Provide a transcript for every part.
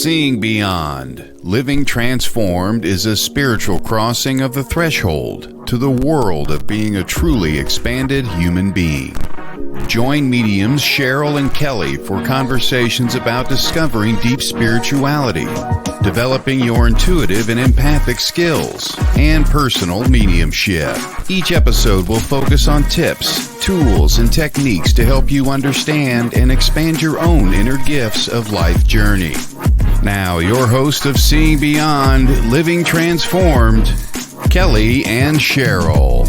Seeing Beyond, Living Transformed is a spiritual crossing of the threshold to the world of being a truly expanded human being. Join mediums Cheryl and Kelley for conversations about discovering deep spirituality, developing your intuitive and empathic skills, and personal mediumship. Each episode will focus on tips, tools, and techniques to help you understand and expand your own inner gifts of life journey. Now, your host of Seeing Beyond, Living Transformed, Kelley and Cheryl.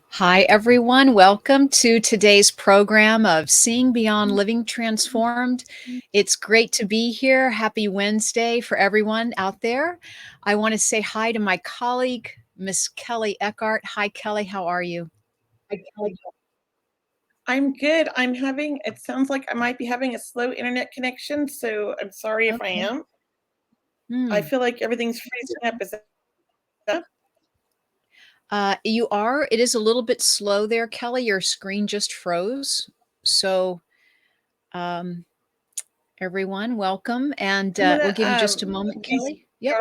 Hi, everyone. Welcome to today's program of Seeing Beyond Living Transformed. It's great to be here. Happy Wednesday for everyone out there. I want to say hi to my colleague, Miss Kelley Eckhardt. Hi, Kelley. How are you? Hi, Kelley. I'm good. It sounds like I might be having a slow internet connection, so I'm sorry if I am. I feel like everything's freezing up. Is that? You are. It is a little bit slow there, Kelley. Your screen just froze. So, everyone, welcome. And we'll give you just a moment, Kelley. Yep.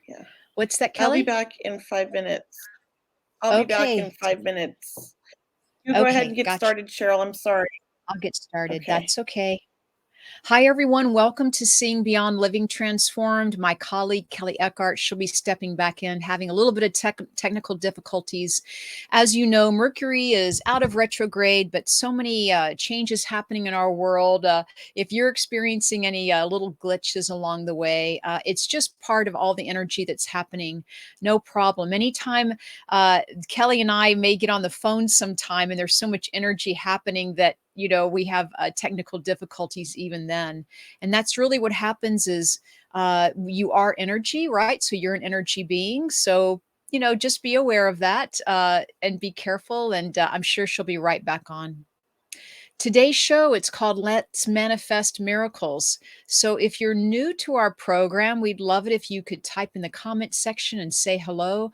Yeah. What's that, Kelley? I'll be back in 5 minutes. I'll be back in 5 minutes. You go ahead and get started, Cheryl. I'm sorry. I'll get started. Okay. That's okay. Hi, everyone. Welcome to Seeing Beyond Living Transformed. My colleague, Kelley Eckhardt, she'll be stepping back in, having a little bit of technical difficulties. As you know, Mercury is out of retrograde, but so many changes happening in our world. If you're experiencing any little glitches along the way, it's just part of all the energy that's happening. No problem. Anytime Kelley and I may get on the phone sometime and there's so much energy happening that we have technical difficulties even then. And that's really what happens is you are energy, right? So you're an energy being. So, just be aware of that and be careful. And I'm sure she'll be right back on. Today's show, it's called Let's Manifest Miracles. So if you're new to our program, we'd love it if you could type in the comment section and say hello.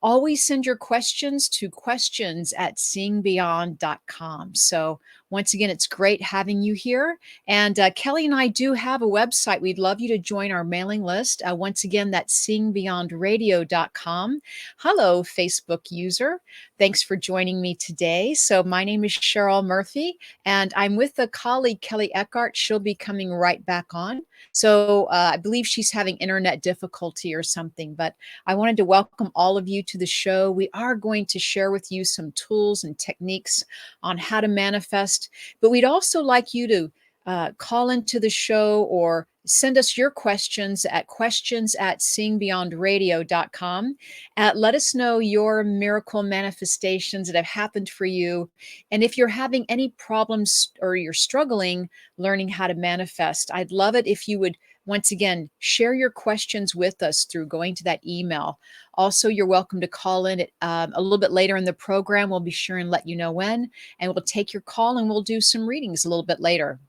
Always send your questions to questions@seeingbeyond.com. So once again, it's great having you here. And Kelley and I do have a website. We'd love you to join our mailing list. Once again, that's seeingbeyondradio.com. Hello, Facebook user. Thanks for joining me today. So my name is Cheryl Murphy, and I'm with a colleague, Kelley Eckhardt. She'll be coming right back on. So I believe she's having internet difficulty or something, but I wanted to welcome all of you to the show. We are going to share with you some tools and techniques on how to manifest, but we'd also like you to call into the show or send us your questions at questions@seeingbeyondradio.com. Let us know your miracle manifestations that have happened for you. And if you're having any problems or you're struggling learning how to manifest, I'd love it if you would, once again, share your questions with us through going to that email. Also, you're welcome to call in a little bit later in the program. We'll be sure and let you know when, and we'll take your call and we'll do some readings a little bit later.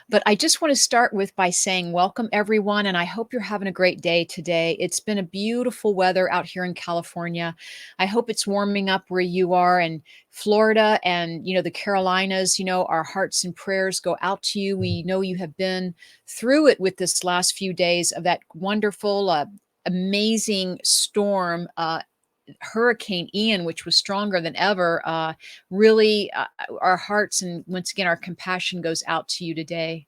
But I just want to start by saying welcome, everyone, and I hope you're having a great day today. It's been a beautiful weather out here in California. I hope it's warming up where you are in Florida and, the Carolinas. Our hearts and prayers go out to you. We know you have been through it with this last few days of that wonderful, amazing storm, Hurricane Ian, which was stronger than ever. Really, our hearts and once again, our compassion goes out to you today.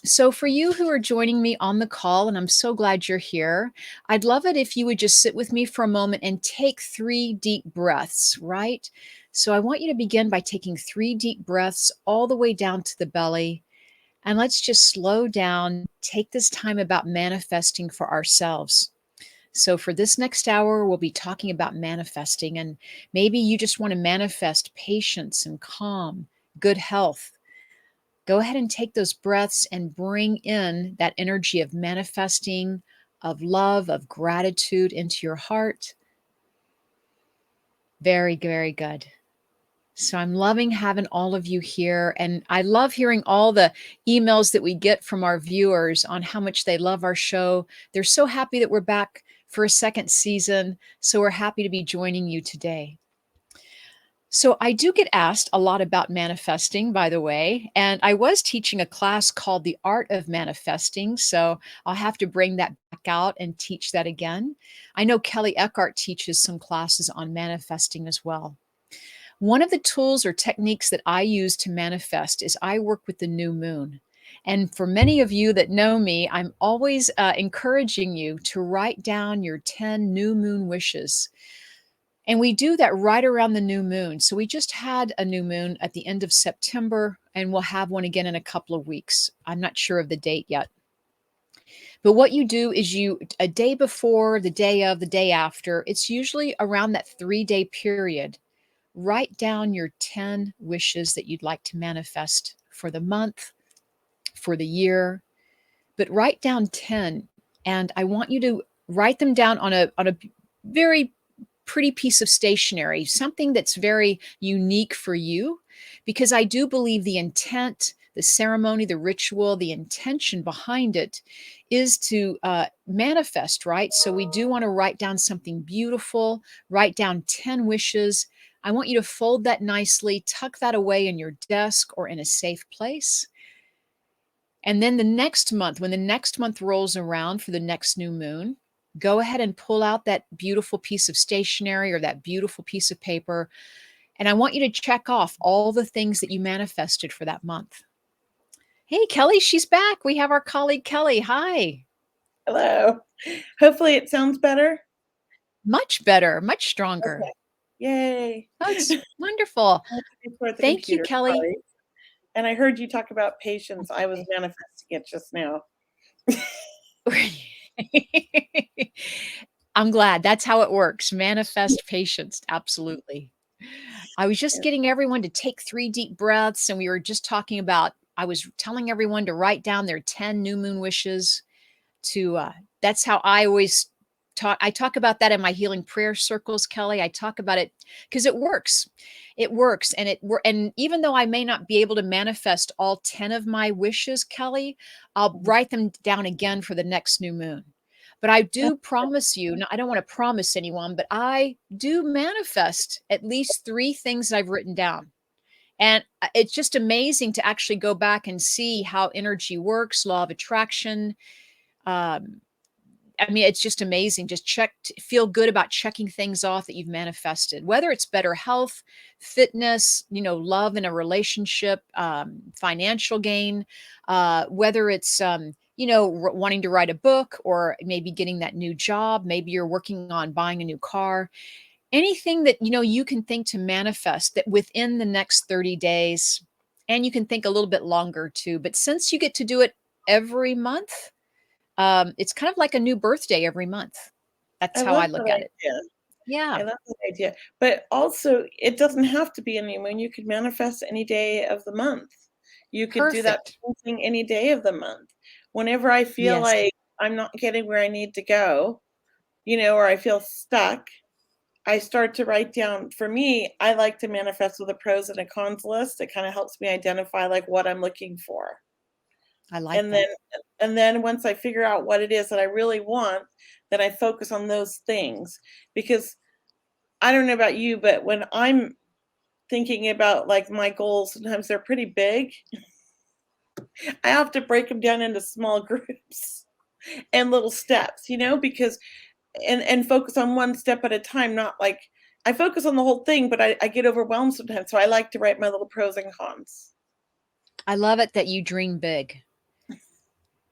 So for you who are joining me on the call, and I'm so glad you're here, I'd love it if you would just sit with me for a moment and take 3 deep breaths, right? So I want you to begin by taking 3 deep breaths all the way down to the belly. And let's just slow down, take this time about manifesting for ourselves. So for this next hour, we'll be talking about manifesting, and maybe you just want to manifest patience and calm, good health. Go ahead and take those breaths and bring in that energy of manifesting, of love, of gratitude into your heart. Very, very good. So I'm loving having all of you here. And I love hearing all the emails that we get from our viewers on how much they love our show. They're so happy that we're back for a second season. So we're happy to be joining you today. So I do get asked a lot about manifesting, by the way, and I was teaching a class called The Art of Manifesting, so I'll have to bring that back out and teach that again. I know Kelley Eckhardt teaches some classes on manifesting as well. One of the tools or techniques that I use to manifest is I work with the new moon. And for many of you that know me, I'm always encouraging you to write down your 10 new moon wishes. And we do that right around the new moon. So we just had a new moon at the end of September, and we'll have one again in a couple of weeks. I'm not sure of the date yet. But what you do is a day before, the day of, the day after, it's usually around that 3-day period, write down your 10 wishes that you'd like to manifest for the month, for the year, but write down 10. And I want you to write them down on a very pretty piece of stationery, something that's very unique for you, because I do believe the intent, the ceremony, the ritual, the intention behind it is to manifest, right? So we do want to write down something beautiful, write down 10 wishes. I want you to fold that nicely, tuck that away in your desk or in a safe place. And then the next month, when the next month rolls around for the next new moon, go ahead and pull out that beautiful piece of stationery or that beautiful piece of paper. And I want you to check off all the things that you manifested for that month. Hey, Kelley, she's back. We have our colleague, Kelley. Hi. Hello. Hopefully it sounds better. Much better, much stronger. Okay. Yay. Oh, it's wonderful. Thank you, Kelley. Sorry. And I heard you talk about patience. I was manifesting it just now. I'm glad. That's how it works. Manifest patience. Absolutely. I was just getting everyone to take 3 deep breaths, and we were just talking about, I was telling everyone to write down their 10 new moon wishes. That's how I always talk. I talk about that in my healing prayer circles, Kelley. I talk about it because it works. It works. And even though I may not be able to manifest all 10 of my wishes, Kelley, I'll write them down again for the next new moon. But I do promise you, now I don't want to promise anyone, but I do manifest at least 3 things that I've written down. And it's just amazing to actually go back and see how energy works, law of attraction. I mean, it's just amazing. Just feel good about checking things off that you've manifested, whether it's better health, fitness, love in a relationship, financial gain, whether it's, wanting to write a book or maybe getting that new job. Maybe you're working on buying a new car, anything that, you can think to manifest that within the next 30 days, and you can think a little bit longer too. But since you get to do it every month, it's kind of like a new birthday every month. That's how I look at it. Yeah. I love that idea. But also, it doesn't have to be a new moon. You could manifest any day of the month. You could do that thing any day of the month. Whenever I feel like I'm not getting where I need to go, or I feel stuck, I start to write down. For me, I like to manifest with a pros and a cons list. It kind of helps me identify what I'm looking for. I like that. And then once I figure out what it is that I really want, then I focus on those things. Because I don't know about you, but when I'm thinking about my goals, sometimes they're pretty big. I have to break them down into small groups and little steps, because and focus on one step at a time, not I focus on the whole thing, but I get overwhelmed sometimes. So I like to write my little pros and cons. I love it that you dream big.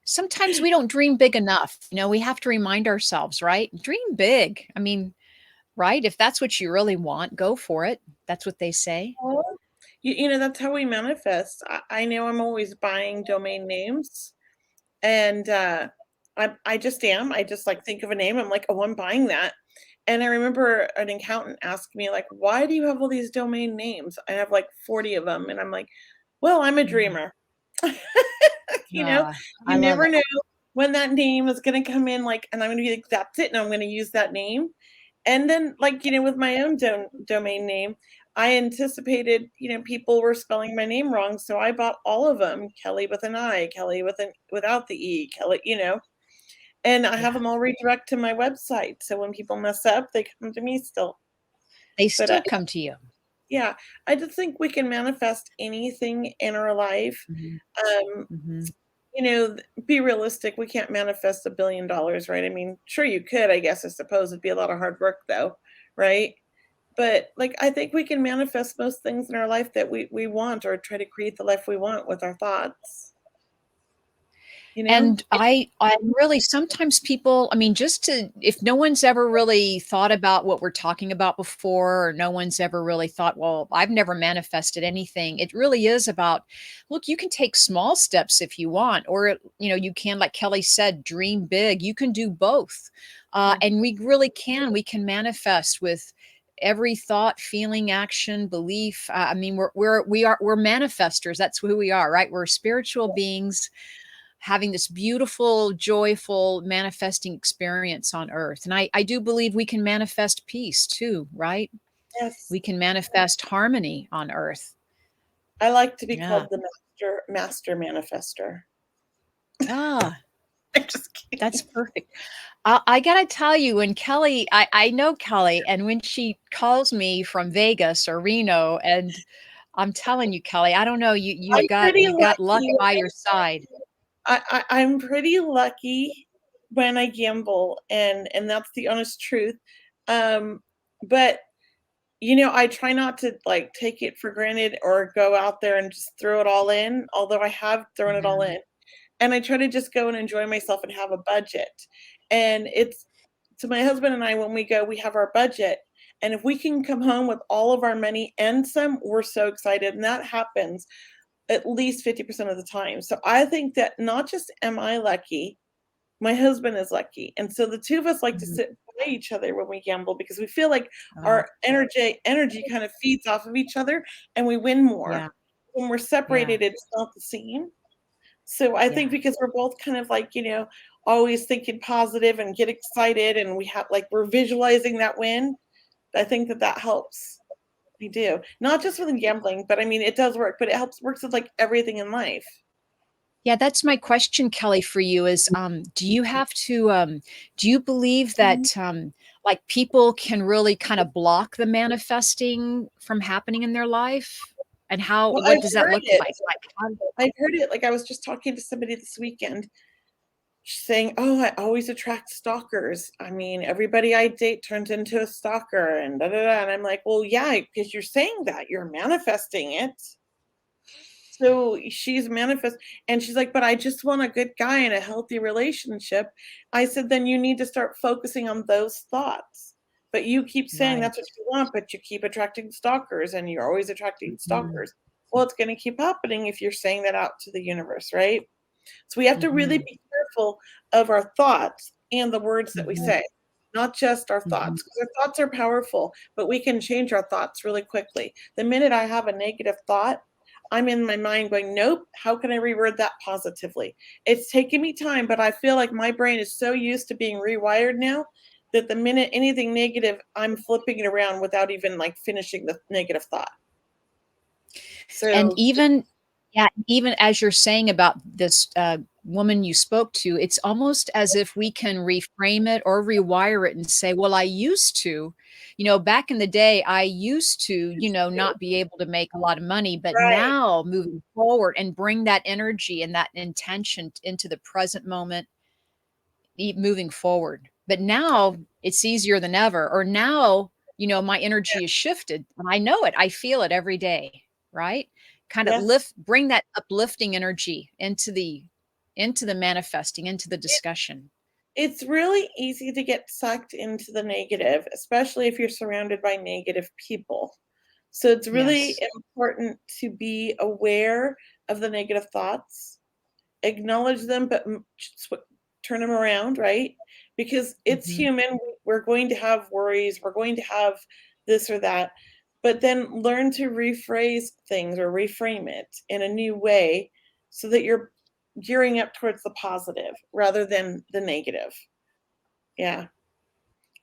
Sometimes we don't dream big enough. We have to remind ourselves, right? Dream big. I mean, right? If that's what you really want, go for it. That's what they say. That's how we manifest. I know I'm always buying domain names, and I just am. I just think of a name. I'm like, oh, I'm buying that. And I remember an accountant asked me why do you have all these domain names? I have 40 of them. And I'm like, well, I'm a dreamer. You never know when that name is going to come in, and I'm going to be that's it. And I'm going to use that name. And then with my own domain name, I anticipated, people were spelling my name wrong, so I bought all of them, Kelley with an I, Kelley without the E, Kelley, and I have them all redirect to my website. So when people mess up, they come to me still. They still come to you. Yeah, I just think we can manifest anything in our life. Be realistic. We can't manifest $1 billion, right? I mean, sure you could, I guess, I suppose it'd be a lot of hard work though, right? But I think we can manifest most things in our life that we want, or try to create the life we want with our thoughts. And I'm really, sometimes people, I mean, if no one's ever really thought about what we're talking about before, or no one's ever really thought, well, I've never manifested anything. It really is about, look, you can take small steps if you want, or, you can, like Kelley said, dream big. You can do both. And we really can, we can manifest with every thought, feeling, action, belief. I mean, we're manifestors. That's who we are, right? We're spiritual beings having this beautiful, joyful, manifesting experience on earth. And I do believe we can manifest peace too, right? Yes. We can manifest harmony on earth. I like to be called the master manifester. I'm just kidding. That's perfect. I got to tell you, when Kelley, I know Kelley, and when she calls me from Vegas or Reno, and I'm telling you, Kelley, I don't know, you got luck by your side. I'm pretty lucky when I gamble, and that's the honest truth. But I try not to take it for granted or go out there and just throw it all in, although I have thrown it all in. And I try to just go and enjoy myself and have a budget. And so my husband and I, when we go, we have our budget. And if we can come home with all of our money and some, we're so excited. And that happens at least 50% of the time. So I think that not just am I lucky, my husband is lucky. And so the two of us like to sit by each other when we gamble, because we feel like our energy kind of feeds off of each other, and we win more. Yeah. When we're separated, it's not the same. So I think because we're both kind of always thinking positive and get excited, and we're visualizing that win, I think that helps. We do. Not just with gambling, but I mean, it does work, but it works with everything in life. Yeah, that's my question, Kelley, for you is, do you believe that, people can really kind of block the manifesting from happening in their life? And what does that look like? I've heard it. I was just talking to somebody this weekend saying, oh, I always attract stalkers. I mean, everybody I date turns into a stalker, and And I'm like, well, yeah, because you're saying that, you're manifesting it. So she's and she's like, but I just want a good guy in a healthy relationship. I said, then you need to start focusing on those thoughts. But you keep saying that's what you want, but you keep attracting stalkers, and you're always attracting stalkers. Well, it's going to keep happening if you're saying that out to the universe, right? So we have to really be careful of our thoughts and the words that we say, not just our thoughts, because our thoughts are powerful, but we can change our thoughts really quickly. The minute I have a negative thought, I'm in my mind going, nope, how can I reword that positively? It's taken me time, but I feel like my brain is so used to being rewired now that the minute anything negative, I'm flipping it around without even finishing the negative thought. So, and even as you're saying about this woman you spoke to, it's almost as if we can reframe it or rewire it and say, well, I used to, back in the day, I used to, not be able to make a lot of money, but now moving forward, and bring that energy and that intention into the present moment, moving forward. But now it's easier than ever. Or now, my energy is shifted, and I know it. I feel it every day, right? Kind of bring that uplifting energy into the manifesting, into the discussion. It's really easy to get sucked into the negative, especially if you're surrounded by negative people. So it's really important to be aware of the negative thoughts, acknowledge them, but turn them around, right? Because it's human. We're going to have worries. We're going to have this or that. But then learn to rephrase things or reframe it in a new way so that you're gearing up towards the positive rather than the negative. Yeah.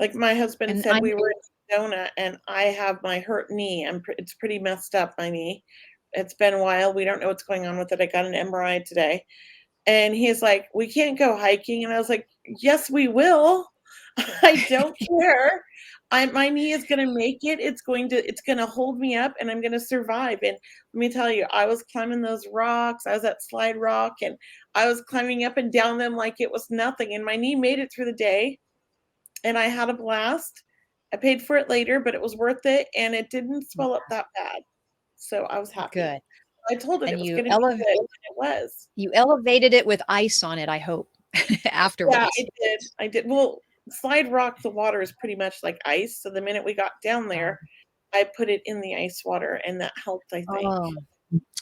Like my husband said, we were Arizona, and I have my hurt knee. It's pretty messed up, my knee. It's been a while. We don't know what's going on with it. I got an MRI today. And he's like, "We can't go hiking." And I was like, "Yes, we will. I don't care. My knee is going to make it. It's going to hold me up, and I'm going to survive." And let me tell you, I was climbing those rocks. I was at Slide Rock, and I was climbing up and down them like it was nothing. And my knee made it through the day, and I had a blast. I paid for it later, but it was worth it, and it didn't swell up that bad. So I was happy. Good. I told it And it was you going to be good, and it was. you elevated it with ice on it, I hope, Yeah, afterwards. I did. Well, Slide Rock, the water is pretty much like ice. So the minute we got down there, I put it in the ice water, and that helped, I think. Oh,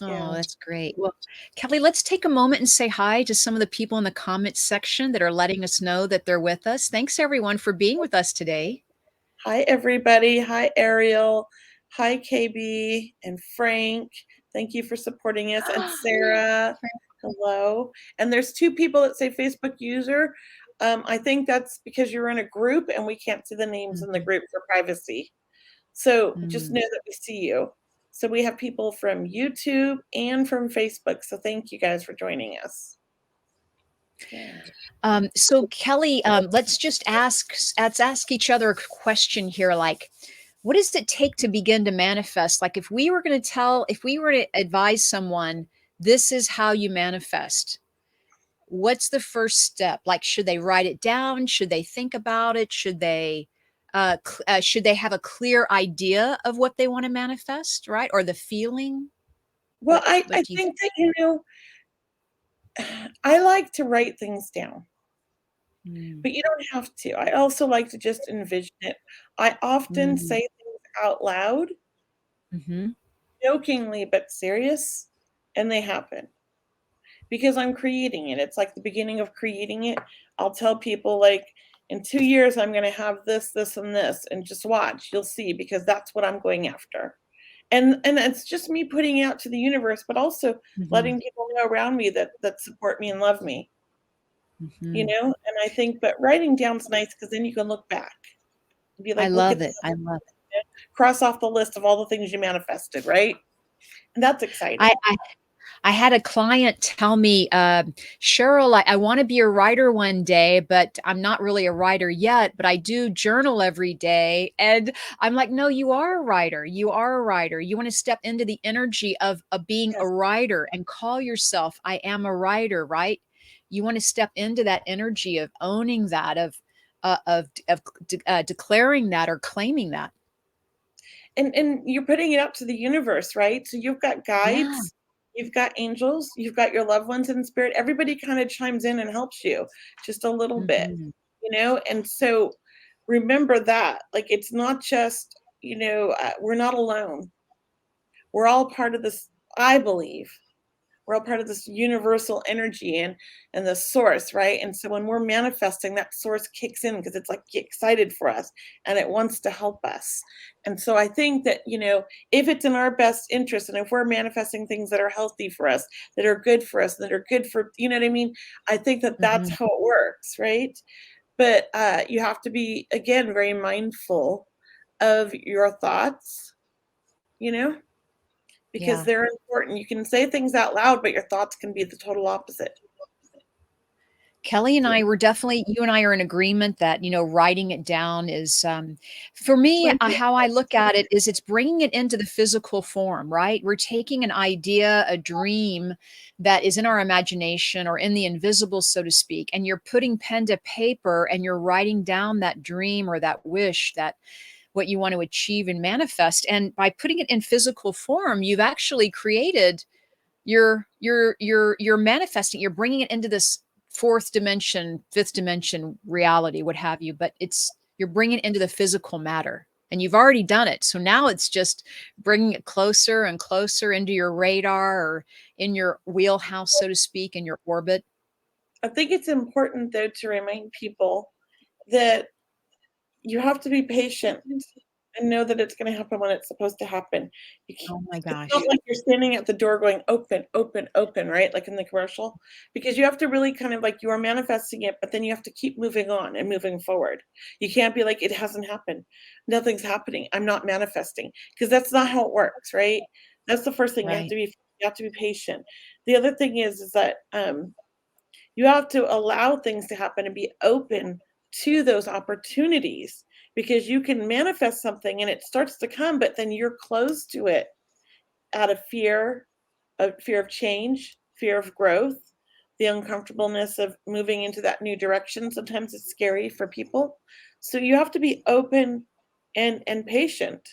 Yeah. that's great. Well, Kelley, let's take a moment and say hi to some of the people in the comments section that are letting us know that they're with us. Thanks, everyone, for being with us today. Hi, everybody. Hi, Ariel. Hi, KB and Frank. Thank you for supporting us. And Sarah. Hello. And there's 2 people that say Facebook user. I think that's because you're in a group and we can't see the names in the group for privacy. So just know that we see you. So we have people from YouTube and from Facebook. So thank you guys for joining us. So Kelley, let's ask each other a question here. Like, what does it take to begin to manifest? Like, if we were to advise someone, this is how you manifest, what's the first step? Like, should they write it down? Should they think about it? Should they have a clear idea of what they want to manifest, right? Or the feeling? Well, What I do you think that, I like to write things down, but you don't have to. I also like to just envision it. I often say things out loud, jokingly but serious, and they happen because I'm creating it. It's like the beginning of creating it. I'll tell people, like, in 2 years, I'm going to have this, this, and this, and just watch. You'll see, because that's what I'm going after. And it's just me putting it out to the universe, but also letting people know around me that support me and love me. And I think, but writing down's nice because then you can look back and be like, I look love at it. this. I love it. Cross off the list of all the things you manifested, right? And that's exciting. I had a client tell me, Cheryl, I want to be a writer one day, but I'm not really a writer yet, but I do journal every day. And I'm like, no, you are a writer. You are a writer. You want to step into the energy of being Yes. a writer and call yourself, I am a writer, right? You want to step into that energy of owning that, of declaring that or claiming that. And you're putting it out to the universe, right? So you've got guides, you've got angels, you've got your loved ones in spirit. Everybody kind of chimes in and helps you just a little bit, and so remember that, like, it's not just, we're not alone. We're all part of this, I believe. We're all part of this universal energy and the source, right? And so when we're manifesting, that source kicks in because it's like excited for us and it wants to help us. And so I think that, if it's in our best interest and if we're manifesting things that are healthy for us, that are good for us, that are good for, you know what I mean? I think that that's how it works, right? But you have to be, again, very mindful of your thoughts, because they're important. You can say things out loud, but your thoughts can be the total opposite. Kelley and I were definitely, you and I are in agreement that, writing it down is, for me, how I look at it is it's bringing it into the physical form, right? We're taking an idea, a dream that is in our imagination or in the invisible, so to speak, and you're putting pen to paper and you're writing down that dream or that wish, that what you want to achieve and manifest. And by putting it in physical form, you've actually created you're manifesting, you're bringing it into this fourth dimension, fifth dimension reality, what have you, but you're bringing it into the physical matter, and you've already done it. So now it's just bringing it closer and closer into your radar or in your wheelhouse, so to speak, in your orbit. I think it's important, though, to remind people that you have to be patient and know that it's going to happen when it's supposed to happen. Oh my It's gosh. not like you're standing at the door going, open, open, open, right? Like in the commercial, because you have to really kind of like, you are manifesting it, but then you have to keep moving on and moving forward. You can't be like, it hasn't happened. Nothing's happening. I'm not manifesting, because that's not how it works, right? That's the first thing. Right. You have to be patient. The other thing is that you have to allow things to happen and be open to those opportunities, because you can manifest something and it starts to come, but then you're closed to it out of fear of change, fear of growth, the uncomfortableness of moving into that new direction. Sometimes it's scary for people. So you have to be open and patient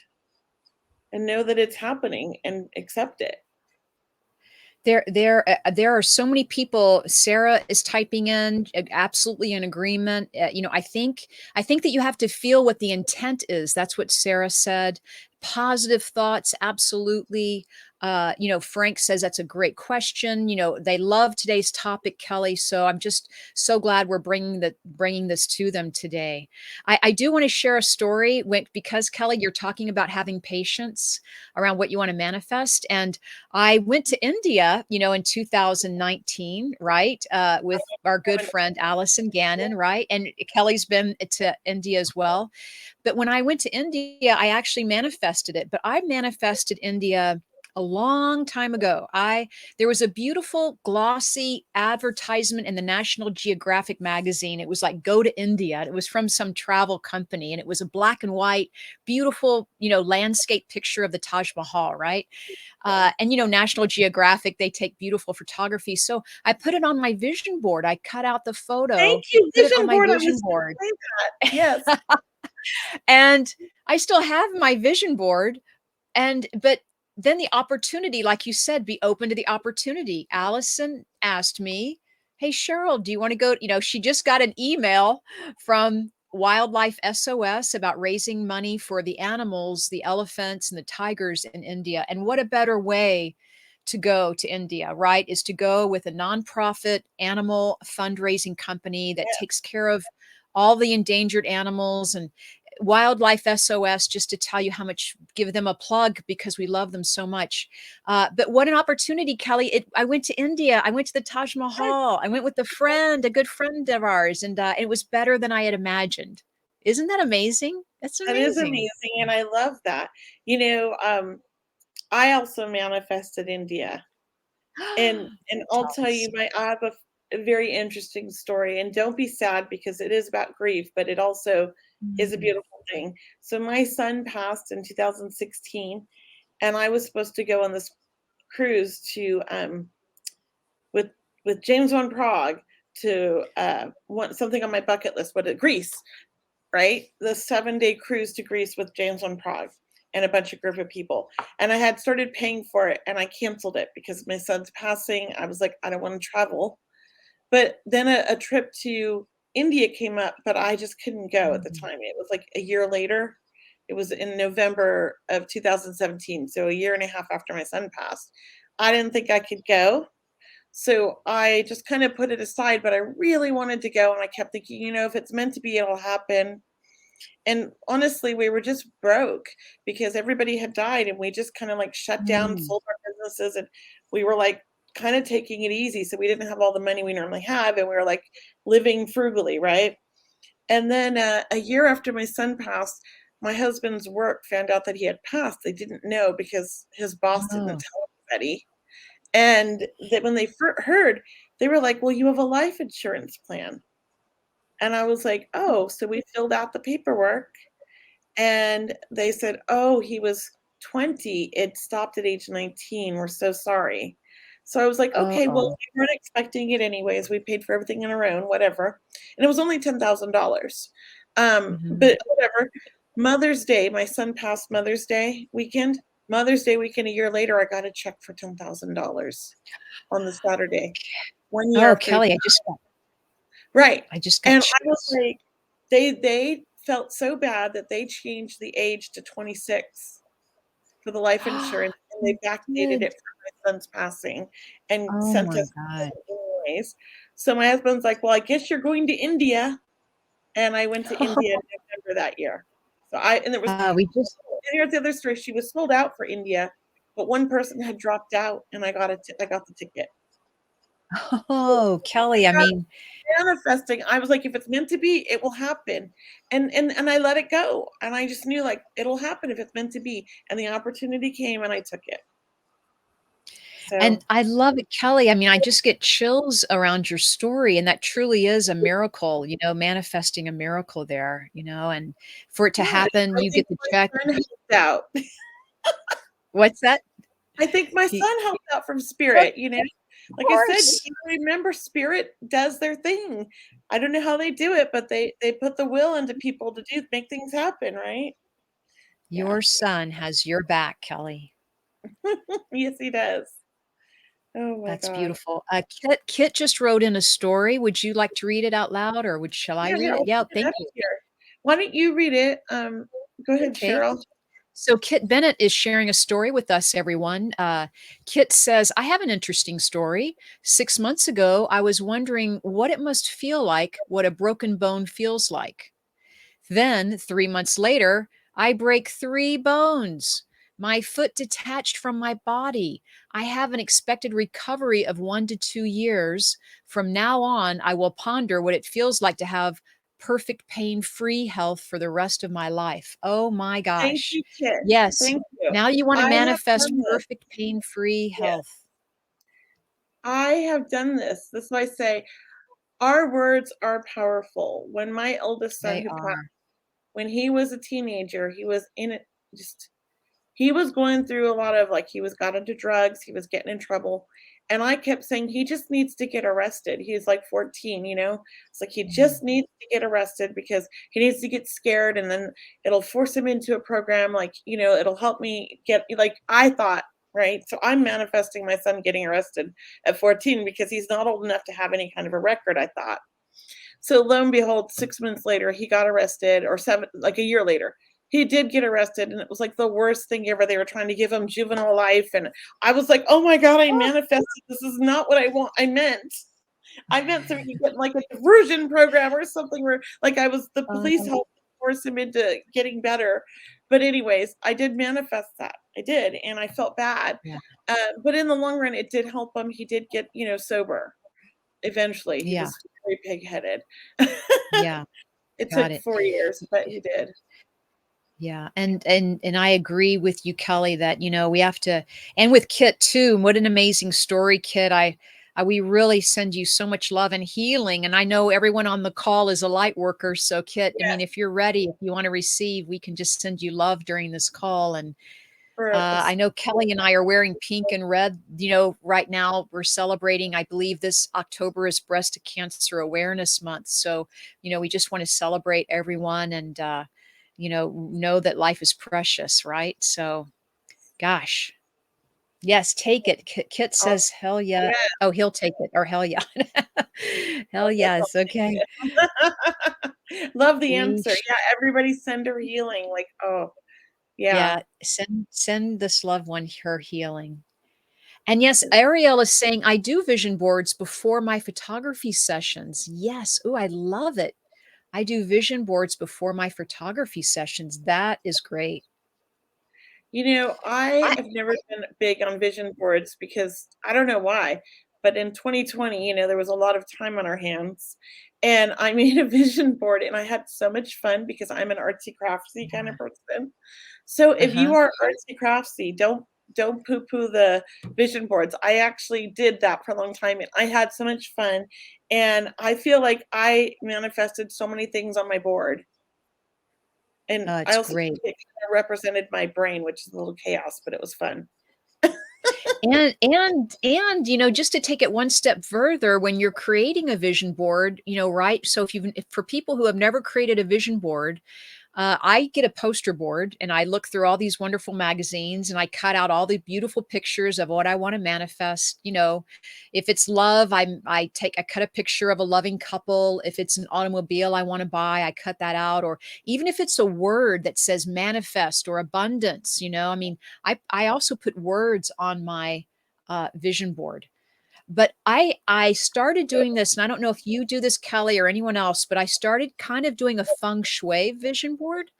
and know that it's happening and accept it. There are so many people. Sarah is typing in, absolutely in agreement. I think that you have to feel what the intent is. That's what Sarah said. Positive thoughts, absolutely. Frank says that's a great question. They love today's topic, Kelley. So I'm just so glad we're bringing this to them today. I do want to share a story because Kelley, you're talking about having patience around what you want to manifest, and I went to India, in 2019, right, with our good friend Allison Gannon, right, and Kelley's been to India as well. But when I went to India, I actually manifested it. But I manifested India a long time ago. There was a beautiful glossy advertisement in the National Geographic magazine. It was like, go to India. It was from some travel company, and it was a black and white, beautiful, landscape picture of the Taj Mahal, right? And National Geographic, they take beautiful photography. So I put it on my vision board. I cut out the photo, Thank you, put it on vision my board. I vision was board. going to say that. Yes. And I still have my vision board. But then the opportunity, like you said, be open to the opportunity. Allison asked me, hey, Cheryl, do you want to go? She just got an email from Wildlife SOS about raising money for the animals, the elephants and the tigers in India. And what a better way to go to India, right? Is to go with a nonprofit animal fundraising company that takes care of all the endangered animals. And Wildlife SOS, just to tell you how much, give them a plug because we love them so much. But what an opportunity, Kelley. I went to India. I went to the Taj Mahal. I went with a good friend of ours, and it was better than I had imagined. Isn't that amazing? That's That is amazing. amazing. And I love that. I also manifested India. And I'll tell you, I have a very interesting story. And don't be sad, because it is about grief, but it also is a beautiful thing. So my son passed in 2016, and I was supposed to go on this cruise to with James Van Prague to want something on my bucket list, Greece, right? The 7-day cruise to Greece with James Van Prague and a bunch of group of people. And I had started paying for it, and I canceled it because my son's passing. I was like, I don't want to travel. But then a trip to India came up, but I just couldn't go at the time. It was like a year later. It was in November of 2017, so a year and a half after my son passed. I didn't think I could go. So I just kind of put it aside, but I really wanted to go. And I kept thinking, if it's meant to be, it'll happen. And honestly, we were just broke because everybody had died, and we just kind of like shut down, sold our businesses, and we were like kind of taking it easy. So we didn't have all the money we normally have, and we were like living frugally, right? And then a year after my son passed, my husband's work found out that he had passed. They didn't know because his boss didn't tell anybody. And that when they heard, they were like, well, you have a life insurance plan. And I was like, oh, so we filled out the paperwork, and they said, oh, he was 20. It stopped at age 19. We're so sorry. So I was like, okay, well, we weren't expecting it anyways. We paid for everything on our own, whatever. And it was only $10,000. But whatever. Mother's Day, my son passed Mother's Day weekend. Mother's Day weekend, a year later, I got a check for $10,000 on the Saturday. 1 year. Oh, Kelley, right. I just got And I was like, they felt so bad that they changed the age to 26 for the life insurance, and they backdated it for my son's passing and sent us anyways. So my husband's like, well, I guess you're going to India. And I went to India in November that year. So and there was, we just, and here's the other story. She was sold out for India, but one person had dropped out, and I got the ticket. oh, Kelley, I mean, Manifesting, I was like, if it's meant to be, it will happen. And I let it go. And I just knew, like, it'll happen if it's meant to be. And the opportunity came and I took it. So, and I love it, Kelley. I mean, I just get chills around your story, and that truly is a miracle, manifesting a miracle there, and for it to yeah, happen, I you think get the my check. son helped out. What's that? I think my He, son helped out from of spirit, of Like I said, course. you remember spirit does their thing. I don't know how they do it, but they put the will into people to make things happen, right? Yeah. Your son has your back, Kelley. Yes, he does. Oh my That's God. beautiful. Kit just wrote in a story. Would you like to read it out loud, or shall I Yeah, here, read it? I'll Yeah, put it thank up you. here. Why don't you read it? Go ahead, Okay. Cheryl. So Kit Bennett is sharing a story with us, everyone. Kit says, I have an interesting story. 6 months ago, I was wondering what it must feel like, what a broken bone feels like. Then, 3 months later, I break 3 bones. My foot detached from my body. I have an expected recovery of 1 to 2 years. From now on, I will ponder what it feels like to have perfect pain free health for the rest of my life. Oh my Thank gosh. you, Kit. Yes. Thank you. Now you want to I have manifest done this. perfect pain free Yes, health. I have done this. This is why I say our words are powerful. When my eldest son They who passed, are. when he was a teenager, he was in it just he was going through a lot of, like, he was got into drugs, he was getting in trouble, and I kept saying, "He just needs to get arrested." He's, like, 14, It's like, he Mm. just needs to get arrested because he needs to get scared, and then it'll force him into a program, like, it'll help me get, like, I thought, right? So I'm manifesting my son getting arrested at 14 because he's not old enough to have any kind of a record, I thought. So lo and behold, 6 months later, he got arrested, or 7, like a year later. He did get arrested, and it was like the worst thing ever. They were trying to give him juvenile life, and I was like, "Oh my God, I manifested. This is not what I meant. I meant so he could get like a diversion program or something where, like, the police Oh, helped force him into getting better." But anyways, I did manifest that. I did, and I felt bad. yeah. But in the long run, it did help him. He did get, sober. Eventually, he Yeah. was very pig-headed. Yeah. It Got took it. 4 years, but he did. Yeah, and I agree with you, Kelley, that we have to, and with Kit too. What an amazing story, Kit. We really send you so much love and healing, and I know everyone on the call is a light worker. So, Kit, I Yeah, mean, if you're ready, if you want to receive, we can just send you love during this call. And for a I know Kelley and I are wearing pink and red. Right now we're celebrating. I believe this October is Breast Cancer Awareness Month. So, we just want to celebrate everyone, and know that life is precious, right? So, gosh, yes, take it. Kit oh, says, hell yeah. yeah, Oh, he'll take it, or hell yeah. I Hell guess I'll yes. Okay. take it. Love the We answer. Yeah, everybody send her healing, like, oh, yeah. Yeah, send this loved one her healing. And yes, Ariel is saying, I do vision boards before my photography sessions. Yes. Oh, I love it. I do vision boards before my photography sessions. That is great. I I have never been big on vision boards because I don't know why, but in 2020, there was a lot of time on our hands, and I made a vision board, and I had so much fun because I'm an artsy craftsy kind of person. So if you Uh-huh. are artsy craftsy, don't poo-poo the vision boards. I actually did that for a long time, and I had so much fun, and I feel like I manifested so many things on my board. And I It's also great. think it kinda represented my brain, which is a little chaos, but it was fun. And just to take it one step further, when you're creating a vision board, right? So if for people who have never created a vision board, I get a poster board and I look through all these wonderful magazines and I cut out all the beautiful pictures of what I want to manifest. If it's love, I cut a picture of a loving couple. If it's an automobile I want to buy, I cut that out. Or even if it's a word that says manifest or abundance, I mean, I also put words on my vision board. But I started doing this, and I don't know if you do this, Kelley, or anyone else, but I started kind of doing a feng shui vision board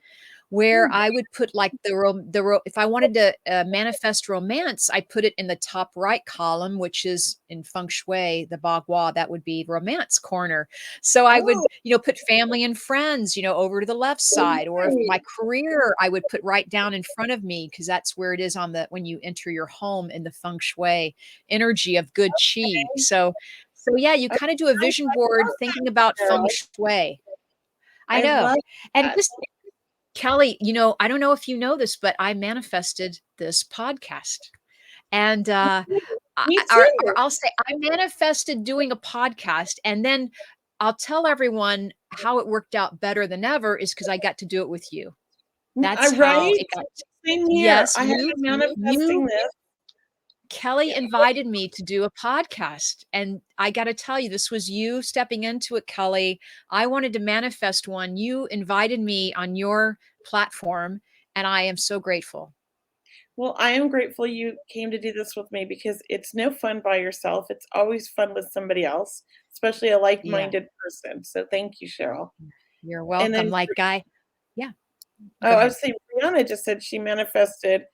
where I would put like if I wanted to manifest romance, I put it in the top right column, which is in feng shui, the bagua, that would be romance corner. So I would, put family and friends, over to the left side, or if my career, I would put right down in front of me, because that's where it is when you enter your home in the feng shui energy of good chi. So yeah, you kind of do a vision board thinking about feng shui. I know. And just Kelley, I don't know if you know this, but I manifested this podcast. And Me too. I'll say I manifested doing a podcast, and then I'll tell everyone how it worked out better than ever is because I got to do it with you. That's how it got. Same here. Yes, I have been manifesting this. Kelley invited me to do a podcast, and I got to tell you, this was you stepping into it, Kelley. I wanted to manifest one. You invited me on your platform, and I am so grateful. Well, I am grateful you came to do this with me, because it's no fun by yourself. It's always fun with somebody else, especially a like-minded person. So thank you, Cheryl. You're welcome. Yeah. Oh, I was saying, Brianna just said she manifested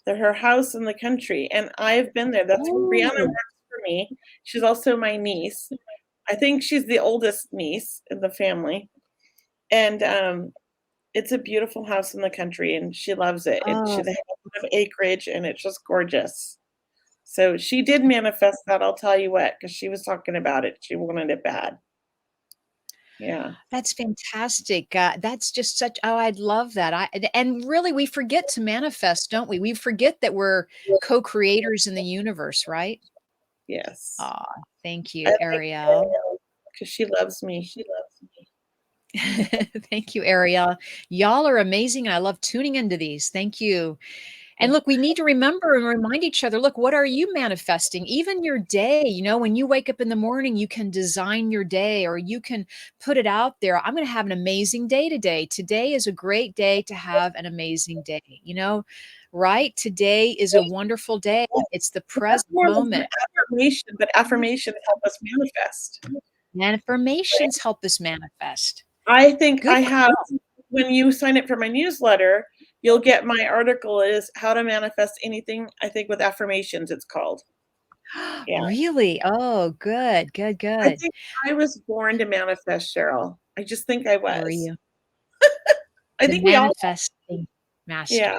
her house in the country, and I've been there. That's where Brianna works for me. She's also my niece. I think she's the oldest niece in the family, and it's a beautiful house in the country, and she loves it. And she has a lot of acreage, and it's just gorgeous. So she did manifest that. I'll tell you what, because she was talking about it. She wanted it bad. Yeah. That's fantastic. That's just I'd love that. And really, we forget to manifest, don't we? We forget that we're co-creators in the universe, right? Yes. Thank you, Ariel. Because she loves me. Thank you, Ariel. Y'all are amazing, and I love tuning into these. Thank you. And look, we need to remember and remind each other, look, what are you manifesting? Even your day, when you wake up in the morning, you can design your day, or you can put it out there. I'm going to have an amazing day today. Today is a great day to have an amazing day, right? Today is a wonderful day. It's the present moment. Affirmation, but affirmations help us manifest. Affirmations help us manifest. I think I have, when you sign up for my newsletter, you'll get my article is How to Manifest Anything, I think, with affirmations, it's called. Yeah. Really? Oh, good. I think I was born to manifest, Cheryl. I just think I was. Were you? I think we all manifesting master. Yeah.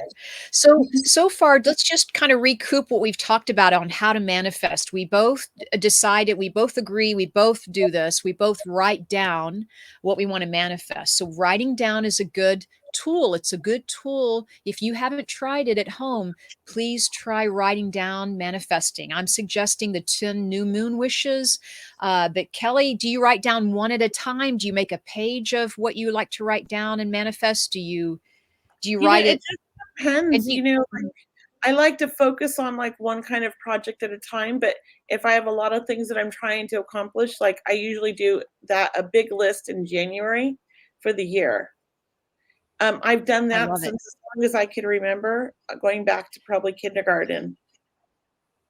So far, let's just kind of recoup what we've talked about on how to manifest. We both decided, we both agree, we both do this. We both write down what we want to manifest. So writing down is a good tool. It's a good tool. If you haven't tried it at home, please try writing down manifesting. I'm suggesting the 10 new moon wishes. But Kelley, do you write down one at a time? Do you make a page of what you like to write down and manifest? Do you write it? It just depends. I like to focus on like one kind of project at a time, but if I have a lot of things that I'm trying to accomplish, like I usually do a big list in January for the year. I've done that since as long as I can remember, going back to probably kindergarten.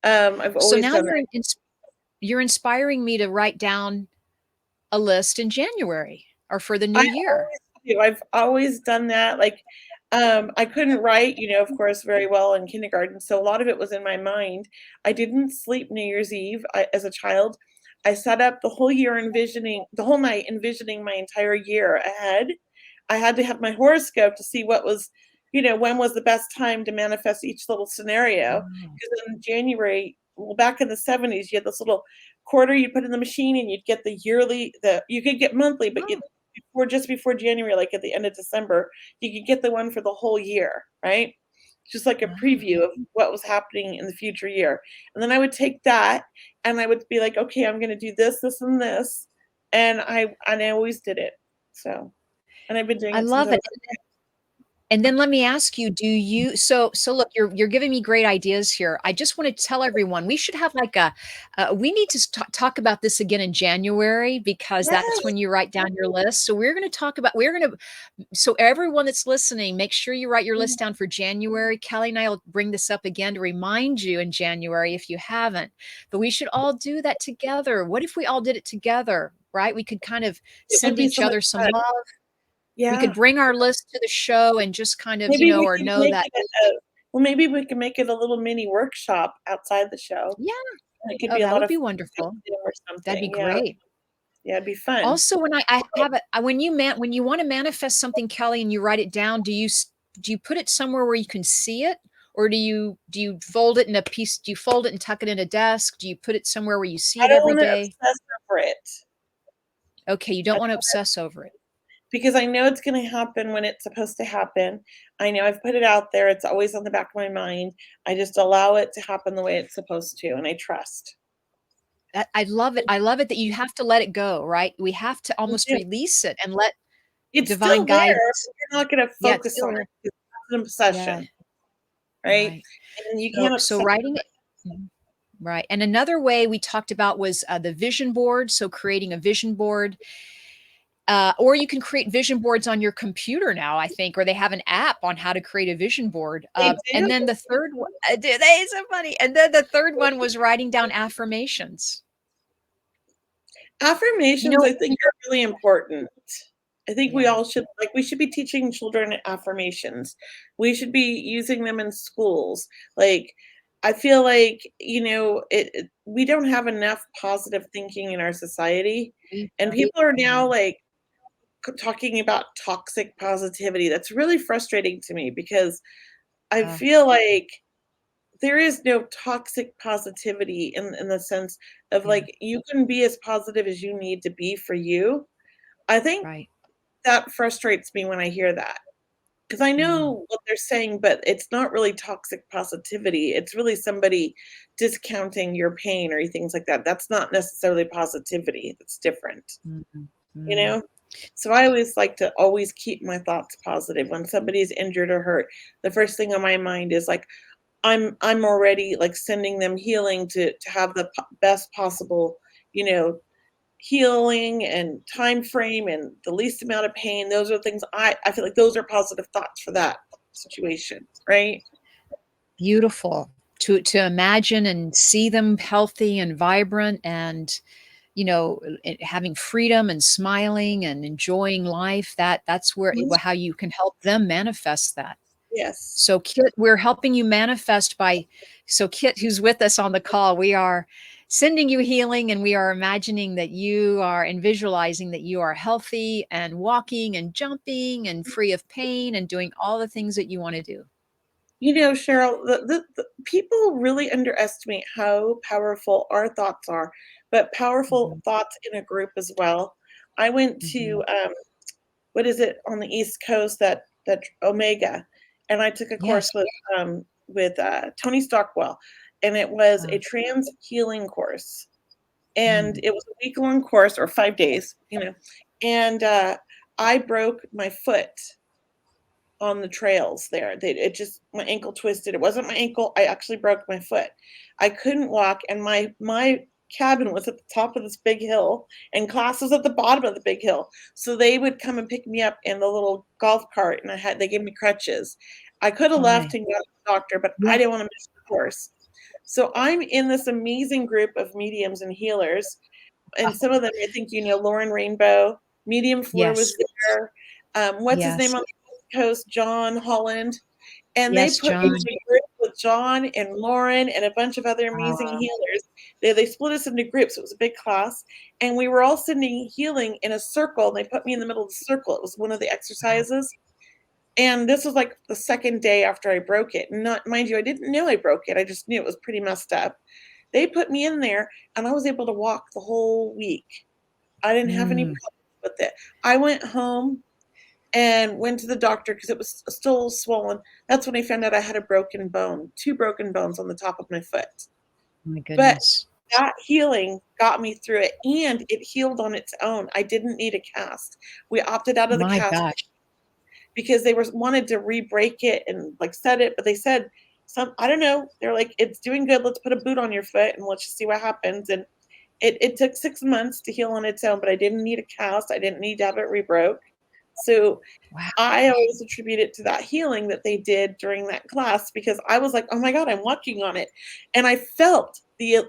I've always done that. You're inspiring me to write down a list in January or for the new year. I've always done that. Like, I couldn't write, of course, very well in kindergarten. So a lot of it was in my mind. I didn't sleep New Year's Eve as a child. I sat up the whole night envisioning my entire year ahead. I had to have my horoscope to see what was, when was the best time to manifest each little scenario. Because in January, back in the 70s, you had this little quarter you put in the machine, and you'd get the yearly, you could get monthly, but just before January, like at the end of December, you could get the one for the whole year, right? Just like a preview of what was happening in the future year. And then I would take that and I would be like, okay, I'm going to do this, this, and this. And I always did it. So, and I've been doing it. I love it. And then let me ask you, do you, so look, you're giving me great ideas here. I just want to tell everyone, we should have like we need to talk about this again in January, because that's when you write down your list. So so everyone that's listening, make sure you write your list down for January. Kelley and I will bring this up again to remind you in January if you haven't, but we should all do that together. What if we all did it together, right? We could kind of send each other some love. We could bring our list to the show and just kind of, maybe we or can know make that. well, maybe we can make it a little mini workshop outside the show. Yeah. It could Oh, be a that lot would of be fun wonderful. or That'd be something. Yeah. great. Yeah, it'd be fun. Also, when I have it, when you want to manifest something, Kelley, and you write it down, do you put it somewhere where you can see it, or do you fold it in a piece? Do you fold it and tuck it in a desk? Do you put it somewhere where you see it every day? I don't want to obsess over it. Okay, you don't want to obsess over it. Because I know it's going to happen when it's supposed to happen. I know I've put it out there. It's always on the back of my mind. I just allow it to happen the way it's supposed to, and I trust. I love it. I love it that you have to let it go, right? We have to almost release it and let it's divine still there. guidance. You're not going to focus on it. It's an obsession, right? And you can't. So writing it. Right. And another way we talked about was the vision board. So creating a vision board. Or you can create vision boards on your computer now, I think, or they have an app on how to create a vision board. And then the third one, they so funny. And then the third one was writing down affirmations. Affirmations, I think, are really important. I think we all should, we should be teaching children affirmations. We should be using them in schools. I feel like, we don't have enough positive thinking in our society. And people are now talking about toxic positivity. That's really frustrating to me because I feel like there is no toxic positivity in the sense of you can be as positive as you need to be for you. I think that frustrates me when I hear that, because I know what they're saying, but it's not really toxic positivity. It's really somebody discounting your pain or things like that. That's not necessarily positivity. That's different, So I always like to always keep my thoughts positive. When somebody's injured or hurt, the first thing on my mind is I'm already sending them healing to have the best possible, healing and time frame and the least amount of pain. Those are things I feel like those are positive thoughts for that situation, right? Beautiful to imagine and see them healthy and vibrant and having freedom and smiling and enjoying life. That's where how you can help them manifest that. Yes. So Kit, we're helping you manifest so Kit, who's with us on the call, we are sending you healing, and we are imagining that you are and visualizing that you are healthy and walking and jumping and free of pain and doing all the things that you want to do. Cheryl, the people really underestimate how powerful our thoughts are, but powerful thoughts in a group as well. I went to, what is it on the East Coast, that Omega, and I took a course with Tony Stockwell, and it was a trans healing course, and it was a week-long course, or 5 days, and I broke my foot on the trails there. My ankle twisted. It wasn't my ankle. I actually broke my foot. I couldn't walk, and my cabin was at the top of this big hill, and class was at the bottom of the big hill. So they would come and pick me up in the little golf cart, and they gave me crutches. I could have left and got to the doctor, but I didn't want to miss the course. So I'm in this amazing group of mediums and healers, and some of them, I think Lauren Rainbow, Medium Floor was there. What's his name on the Coast, John Holland, and they put me in a group with John and Lauren and a bunch of other amazing healers. They split us into groups. It was a big class, and we were all sending healing in a circle. And they put me in the middle of the circle. It was one of the exercises, and this was the second day after I broke it. Not, mind you, I didn't know I broke it. I just knew it was pretty messed up. They put me in there, and I was able to walk the whole week. I didn't have any problems with it. I went home and went to the doctor because it was still swollen. That's when I found out I had a broken bone, 2 broken bones on the top of my foot. Oh my goodness. But that healing got me through it, and it healed on its own. I didn't need a cast. We opted out of the cast because they wanted to re-break it and set it, but they said, I don't know. They're like, it's doing good. Let's put a boot on your foot and let's just see what happens. And it took 6 months to heal on its own, but I didn't need a cast. I didn't need to have it rebroke. So I always attribute it to that healing that they did during that class, because I was like, oh my God, I'm walking on it. And I felt the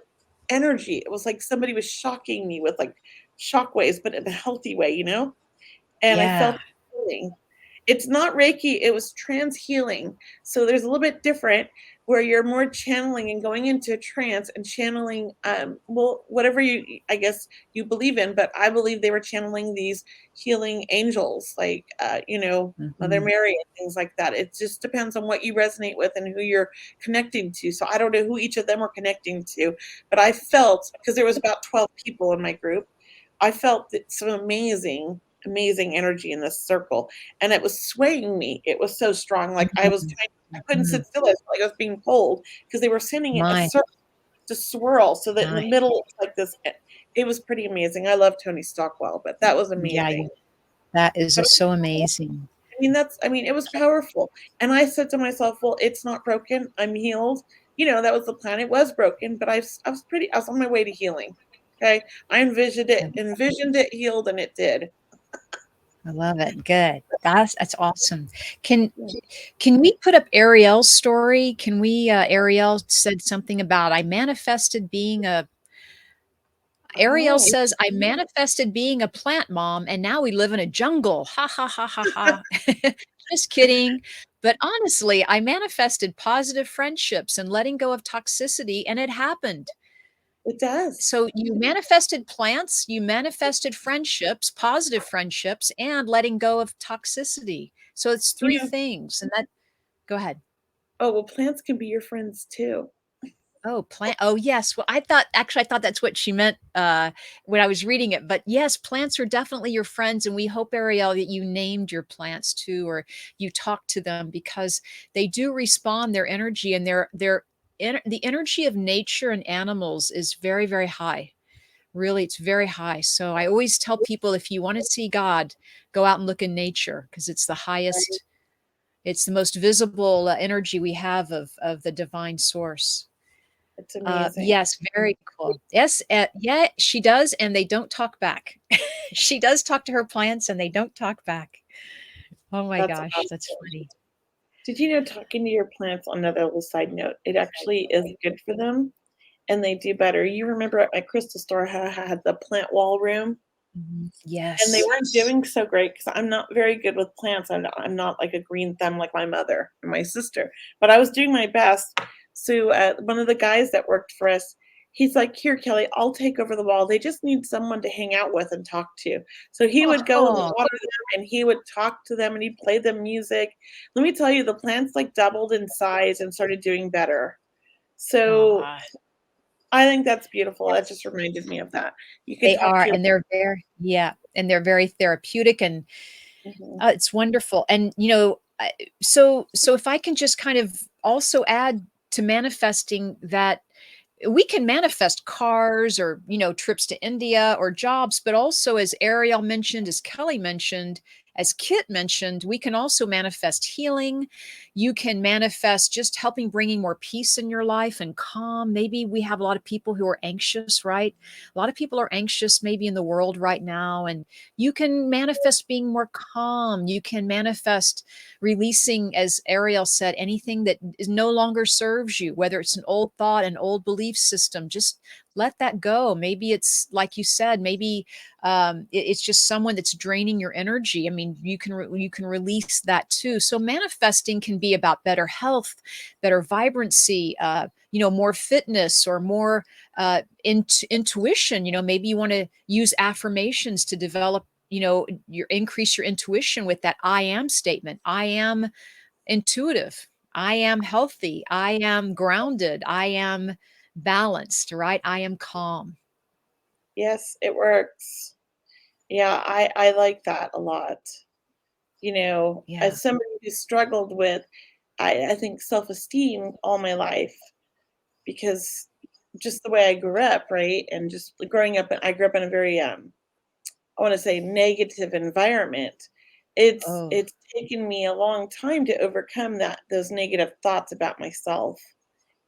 energy. It was like somebody was shocking me with shockwaves, but in a healthy way, And I felt healing. It's not Reiki, it was trance healing. So there's a little bit different where you're more channeling and going into a trance and channeling, well, whatever I guess you believe in, but I believe they were channeling these healing angels, like, Mother Mary and things like that. It just depends on what you resonate with and who you're connecting to. So I don't know who each of them were connecting to, but I felt, because there was about 12 people in my group, I felt some amazing energy in this circle, and it was swaying me. It was so strong. Like I couldn't sit still. I felt like I was being pulled because they were sending it a circle to swirl so that in the middle it's like this. It was pretty amazing. I love Tony Stockwell, but that was amazing. That is so amazing. It was powerful. And I said to myself, well, it's not broken. I'm healed. That was the plan. It was broken, but I was on my way to healing. Okay. I envisioned it healed, and it did. I love it. Good. That's awesome. Can we put up Ariel's story? Can we, Ariel said something about, Ariel says, I manifested being a plant mom, and now we live in a jungle. Ha, ha, ha, ha, ha. Just kidding. But honestly, I manifested positive friendships and letting go of toxicity, and it happened. It does. So you manifested plants, you manifested friendships, positive friendships, and letting go of toxicity. So it's three things. And go ahead. Oh, well, plants can be your friends too. Oh, yes. Well, I thought that's what she meant when I was reading it. But yes, plants are definitely your friends. And we hope, Ariel, that you named your plants too, or you talked to them, because they do respond, their energy, and the energy of nature and animals is very, very high. Really, it's very high. So I always tell people, if you want to see God, go out and look in nature, because it's the highest, it's the most visible energy we have of the divine source. It's amazing. Yes, very cool. Yes, yeah, she does, and they don't talk back. She does talk to her plants, and they don't talk back. Oh my gosh, awesome. That's funny. Did you know, talking to your plants, on another little side note, it actually is good for them, and they do better. You remember at my crystal store how I had the plant wall room? Yes. And they weren't doing so great because I'm not very good with plants. I'm not like a green thumb like my mother and my sister, but I was doing my best. So one of the guys that worked for us, he's like, here, Kelley, I'll take over the wall. They just need someone to hang out with and talk to. So he would go and water them, and he would talk to them, and he'd play them music. Let me tell you, the plants like doubled in size and started doing better. So I think that's beautiful. That just reminded me of that. You can and they're very therapeutic, and it's wonderful. And so if I can just kind of also add to manifesting, that we can manifest cars, or trips to India, or jobs, but also, as Ariel mentioned, as Kelley mentioned, as Kit mentioned, we can also manifest healing. You can manifest just bringing more peace in your life and calm. Maybe we have a lot of people who are anxious, right? A lot of people are anxious maybe in the world right now, and you can manifest being more calm. You can manifest releasing, as Ariel said, anything that no longer serves you, whether it's an old thought, an old belief system. Just let that go. Maybe it's like you said, maybe it's just someone that's draining your energy. I mean, you can release that too. So manifesting can be about better health, better vibrancy, more fitness, or more intuition. Maybe you want to use affirmations to develop, increase your intuition with that I am statement. I am intuitive. I am healthy. I am grounded. I am balanced, right? I am calm. Yes, it works. Yeah, I like that a lot. As somebody who struggled with, I think, self-esteem all my life, because just the way I grew up, right? And just growing up, I grew up in a very, I want to say, negative environment. It's taken me a long time to overcome those negative thoughts about myself.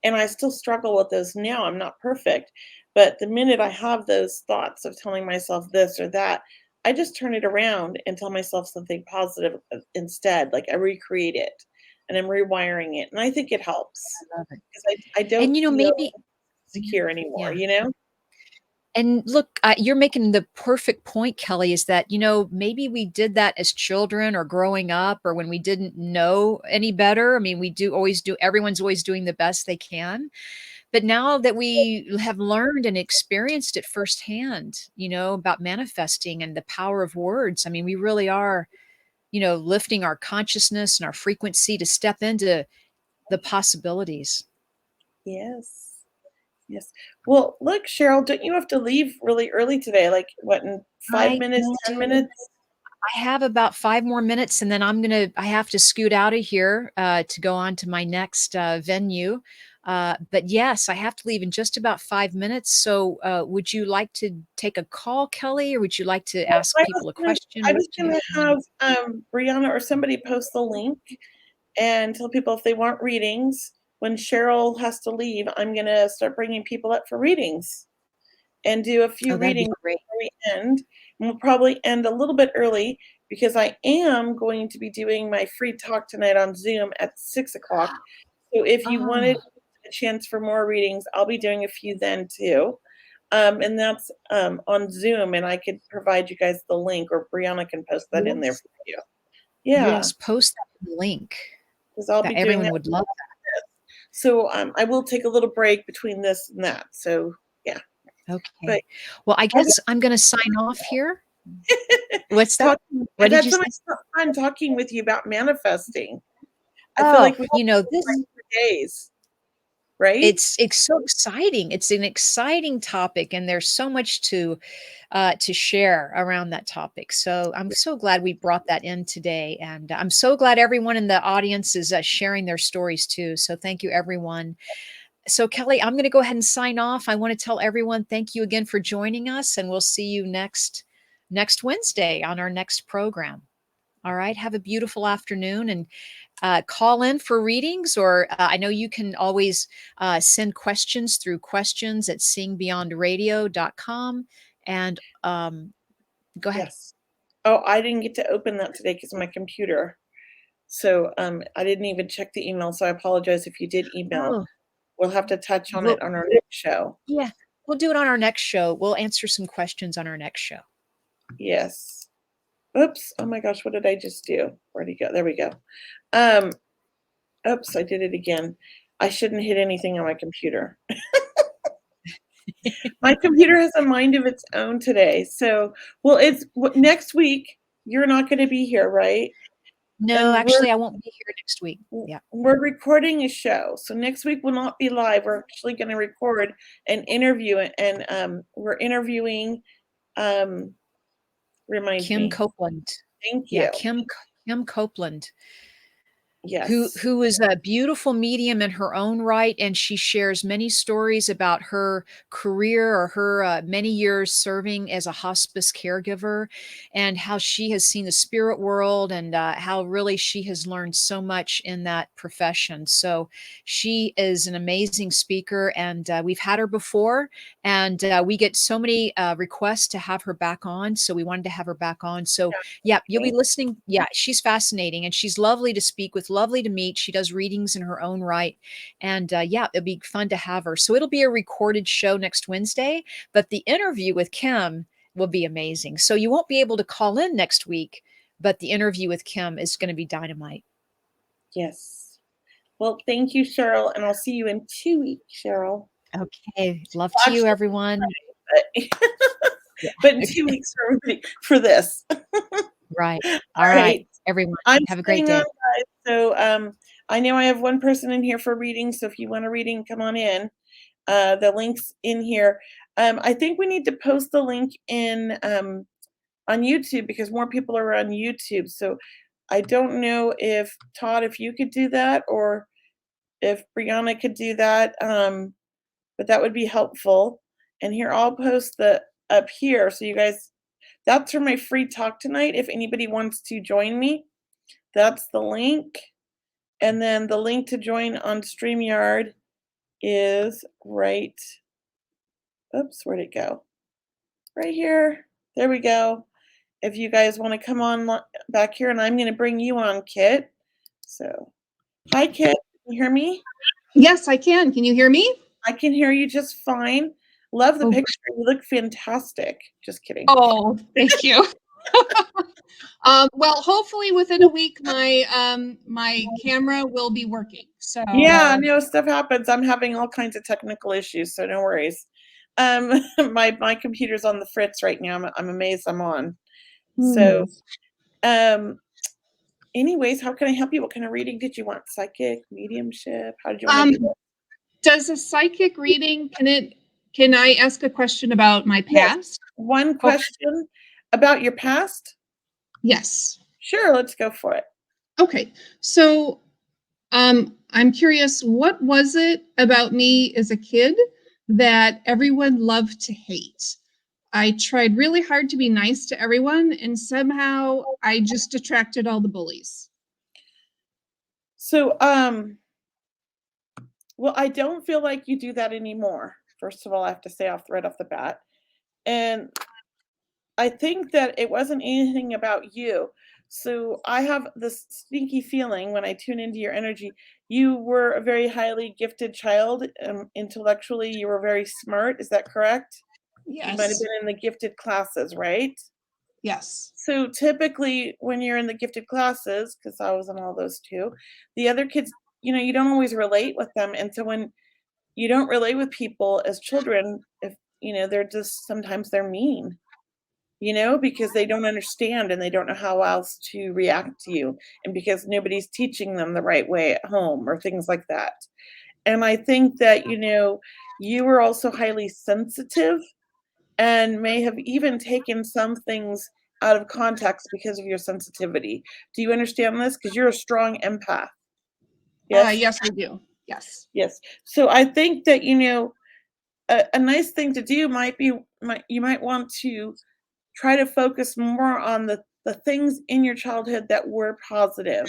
And I still struggle with those now. I'm not perfect. But the minute I have those thoughts of telling myself this or that, I just turn it around and tell myself something positive instead. Like I recreate it, and I'm rewiring it. And I think it helps. I love it. Because I don't feel maybe secure anymore, And look, you're making the perfect point, Kelly, is that, maybe we did that as children or growing up or when we didn't know any better. I mean, everyone's always doing the best they can. But now that we have learned and experienced it firsthand, about manifesting and the power of words, I mean, we really are, lifting our consciousness and our frequency to step into the possibilities. Yes. Yes. Well, look, Cheryl, don't you have to leave really early today? Like what, in 5 minutes, 10 minutes? I have about 5 more minutes, and then I have to scoot out of here to go on to my next venue. But yes, I have to leave in just about 5 minutes. So would you like to take a call, Kelly, or would you like to ask people a question? I was going to have Brianna or somebody post the link and tell people if they want readings. When Cheryl has to leave, I'm going to start bringing people up for readings and do a few readings before we end. And we'll probably end a little bit early because I am going to be doing my free talk tonight on Zoom at 6 o'clock. So if you wanted a chance for more readings, I'll be doing a few then too. And that's on Zoom, and I could provide you guys the link, or Brianna can post that in there for you. Yeah. Yes, post that link. Because I'll be doing everyone that. Would love that. So I will take a little break between this and that. So yeah. Okay. Well, I guess I'm going to sign off here. What's that? What did you say? I'm talking with you about manifesting. I feel like this for days. Right? It's so exciting. It's an exciting topic, and there's so much to share around that topic. So I'm so glad we brought that in today, and I'm so glad everyone in the audience is sharing their stories too. So thank you, everyone. So Kelly, I'm going to go ahead and sign off. I want to tell everyone thank you again for joining us, and we'll see you next Wednesday on our next program. All right. Have a beautiful afternoon, and call in for readings, or I know you can always send questions through questions@seeingbeyondradio.com. And go ahead. Yes. Oh, I didn't get to open that today because of my computer. So I didn't even check the email. So I apologize if you did email. Oh. We'll have to touch on it on our next show. Yeah, we'll do it on our next show. We'll answer some questions on our next show. Yes. Oops. Oh my gosh, what did I just do? Where'd he go? There we go. Oops, I did it again. I shouldn't hit anything on my computer. My computer has a mind of its own today. So, well, it's next week. You're not going to be here, right? No, actually, I won't be here next week. Yeah. We're recording a show. So next week will not be live. We're actually going to record an interview, and we're interviewing Kim Copeland. Thank you. Yeah, Kim Copeland. Yes. Who is a beautiful medium in her own right, and she shares many stories about her career, or her many years serving as a hospice caregiver, and how she has seen the spirit world, and how really she has learned so much in that profession. So she is an amazing speaker, and we've had her before, and we get so many requests to have her back on, so we wanted to have her back on. So yeah, you'll be listening. Yeah, she's fascinating, and she's lovely to speak with, lovely to meet. She does readings in her own right. And yeah, it'll be fun to have her. So it'll be a recorded show next Wednesday, but the interview with Kim will be amazing. So you won't be able to call in next week, but the interview with Kim is going to be dynamite. Yes. Well, thank you, Cheryl. And I'll see you in 2 weeks, Cheryl. Okay. Love to you, everyone. But in 2 weeks for this. Right. All right. Everyone, have a great day. So I know I have one person in here for reading. So if you want a reading, come on in. The link's in here. I think we need to post the link in on YouTube because more people are on YouTube. So I don't know if Todd, if you could do that, or if Brianna could do that. But that would be helpful. And here, I'll post the up here. So you guys, that's for my free talk tonight. If anybody wants to join me, that's the link. And then the link to join on StreamYard is right. Oops, where'd it go? Right here. There we go. If you guys want to come on back here, and I'm going to bring you on, Kit. So, hi, Kit. Can you hear me? Yes, I can. Can you hear me? I can hear you just fine. Love the Oh, picture. You look fantastic. Just kidding. oh, thank you. Well, hopefully within a week, my camera will be working. So yeah, no, stuff happens. I'm having all kinds of technical issues, so no worries. My computer's on the fritz right now. I'm amazed I'm on. So, anyways, how can I help you? What kind of reading did you want? Psychic, mediumship? How did you want to do it? Does a psychic reading, can I ask a question about my past? Yes. One question about your past? Yes. Sure, let's go for it. Okay. So I'm curious, what was it about me as a kid that everyone loved to hate? I tried really hard to be nice to everyone, and somehow I just attracted all the bullies. So, well, I don't feel like you do that anymore. First of all, I have to say right off the bat. And I think that it wasn't anything about you. So I have this sneaky feeling when I tune into your energy, you were a very highly gifted child. Intellectually, you were very smart. Is that correct? You might have Yes. been in the gifted classes, right? Yes. So typically when you're in the gifted classes, because I was in all those too, the other kids, you don't always relate with them. And so when you don't relate with people as children, if they're just sometimes they're mean, because they don't understand and they don't know how else to react to you, and because nobody's teaching them the right way at home or things like that. And I think that you were also highly sensitive and may have even taken some things out of context because of your sensitivity. Do you understand this? Because you're a strong empath. Yes? Yes, I do. Yes. Yes. So I think that, a nice thing to do you might want to try to focus more on the things in your childhood that were positive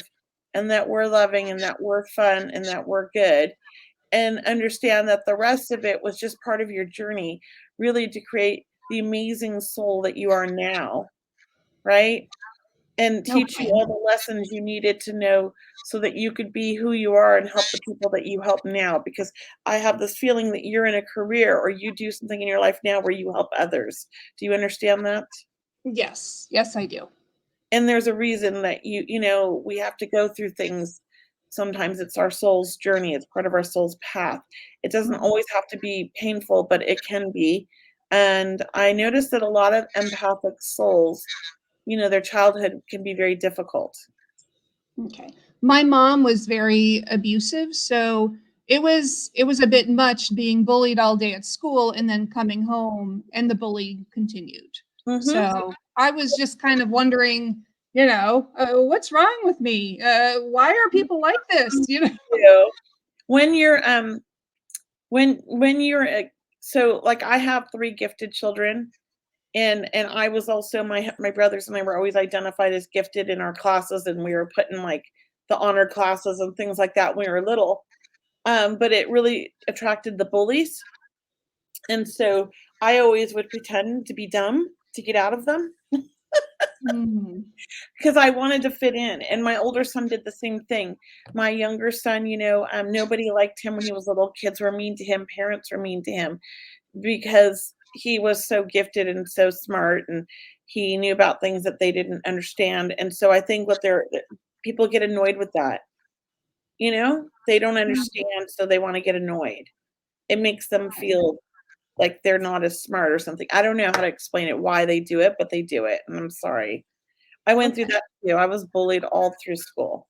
and that were loving and that were fun and that were good, and understand that the rest of it was just part of your journey, really, to create the amazing soul that you are now, right? And teach you all the lessons you needed to know so that you could be who you are and help the people that you help now. Because I have this feeling that you're in a career or you do something in your life now where you help others. Do you understand that? Yes. Yes, I do. And there's a reason that we have to go through things. Sometimes it's our soul's journey. It's part of our soul's path. It doesn't always have to be painful, but it can be. And I noticed that a lot of empathic souls, their childhood can be very difficult. Okay. My mom was very abusive, so it was a bit much being bullied all day at school and then coming home and the bullying continued. Mm-hmm. So I was just kind of wondering, what's wrong with me? Why are people like this? When you're when you're so like I have 3 gifted children, and I was also my brothers and I were always identified as gifted in our classes, and we were put in like the honor classes and things like that when we were little. But it really attracted the bullies. And so I always would pretend to be dumb to get out of them. Because I wanted to fit in. And my older son did the same thing. My younger son, nobody liked him when he was little. Kids were mean to him. Parents were mean to him because he was so gifted and so smart, and he knew about things that they didn't understand. And so I think people get annoyed with that. They don't understand, so they want to get annoyed. It makes them feel like they're not as smart or something. I don't know how to explain it, why they do it, but they do it. And I'm sorry. I went through that too. I was bullied all through school.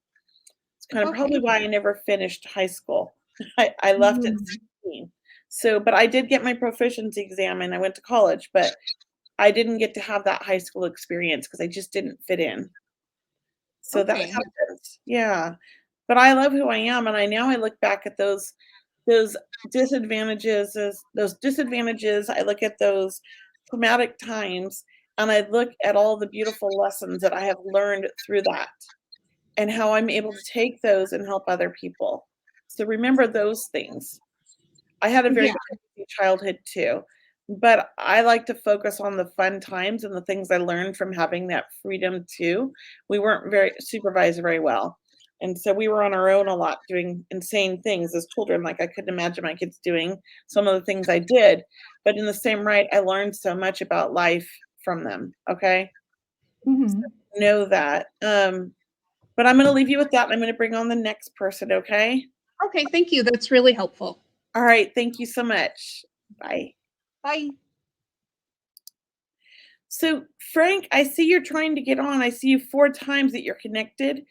It's kind of probably why I never finished high school. I left at 16. So, but I did get my proficiency exam and I went to college, but I didn't get to have that high school experience because I just didn't fit in. So that happens. Yeah. But I love who I am, and I look back at those disadvantages I look at those traumatic times, and I look at all the beautiful lessons that I have learned through that and how I'm able to take those and help other people. So remember those things. I had a very crazy childhood too, but I like to focus on the fun times and the things I learned from having that freedom too. We weren't very supervised very well. And so we were on our own a lot doing insane things as children. Like I couldn't imagine my kids doing some of the things I did. But in the same right, I learned so much about life from them. Okay. Mm-hmm. So know that. But I'm going to leave you with that. And I'm going to bring on the next person. Okay. Okay, thank you. That's really helpful. All right. Thank you so much. Bye. Bye. So, Frank, I see you're trying to get on. I see you 4 times that you're connected.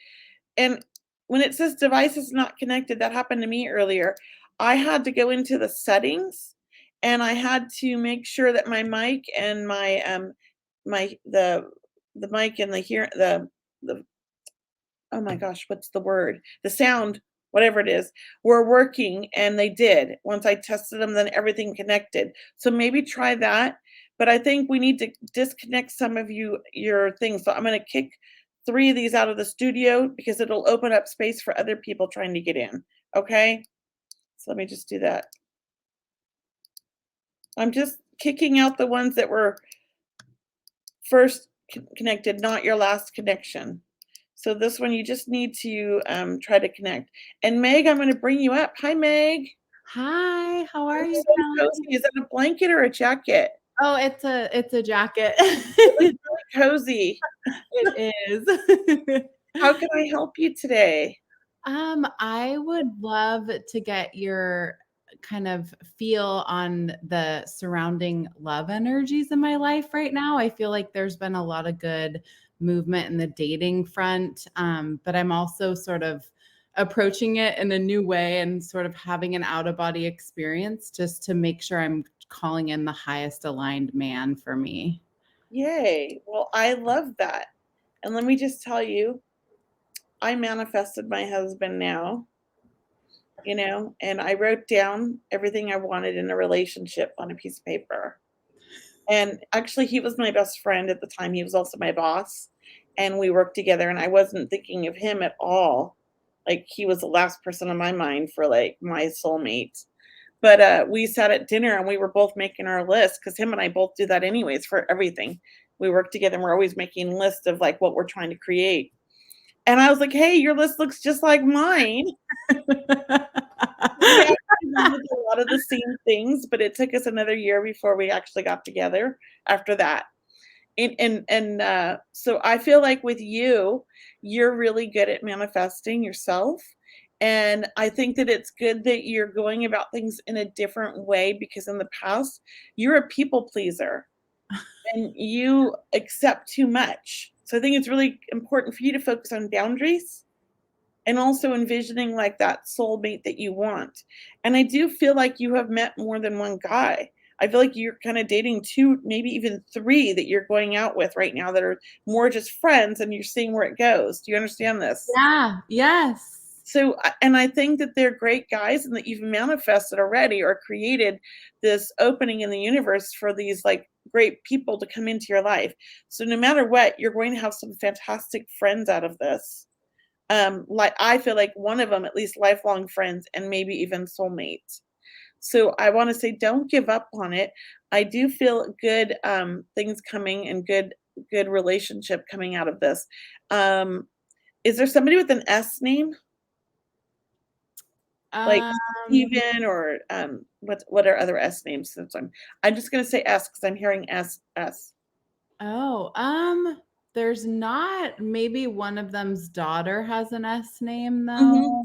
And when it says device is not connected, that happened to me earlier. I had to go into the settings and I had to make sure that my mic and my the mic and the oh my gosh, what's the word? The sound, whatever it is, were working, and they did. Once I tested them, then everything connected. So maybe try that. But I think we need to disconnect some of your things. So I'm going to kick 3 of these out of the studio because it'll open up space for other people trying to get in. Okay? So let me just do that. I'm just kicking out the ones that were first connected, not your last connection. So this one, you just need to try to connect. And Meg, I'm going to bring you up. Hi, Meg. Hi, how are you? So cozy. Is that a blanket or a jacket? Oh, it's a jacket. It's really cozy. It is. How can I help you today? I would love to get your kind of feel on the surrounding love energies in my life right now. I feel like there's been a lot of good movement in the dating front, but I'm also sort of approaching it in a new way and sort of having an out-of-body experience just to make sure I'm calling in the highest aligned man for me. Yay. Well, I love that. And let me just tell you, I manifested my husband now, and I wrote down everything I wanted in a relationship on a piece of paper. And actually, he was my best friend at the time. He was also my boss. And we worked together, and I wasn't thinking of him at all. Like, he was the last person on my mind for, like, my soulmate. But we sat at dinner, and we were both making our list because him and I both do that anyways for everything. We work together, and we're always making lists of, like, what we're trying to create. And I was like, hey, your list looks just like mine. We actually wanted a lot of the same things, but it took us another year before we actually got together after that. And so I feel like with you, you're really good at manifesting yourself. And I think that it's good that you're going about things in a different way because in the past, you're a people pleaser and you accept too much. So I think it's really important for you to focus on boundaries and also envisioning like that soulmate that you want. And I do feel like you have met more than one guy. I feel like you're kind of dating 2, maybe even 3 that you're going out with right now that are more just friends and you're seeing where it goes. Do you understand this? Yeah, yes. So, and I think that they're great guys and that you've manifested already or created this opening in the universe for these like great people to come into your life. So no matter what, you're going to have some fantastic friends out of this. Like I feel like one of them, at least lifelong friends and maybe even soulmates. So I want to say, don't give up on it. I do feel good things coming and good relationship coming out of this. Is there somebody with an S name? Like Steven or what are other S names? Since I'm just gonna say S because I'm hearing S. Oh, there's not. Maybe one of them's daughter has an S name Mhm.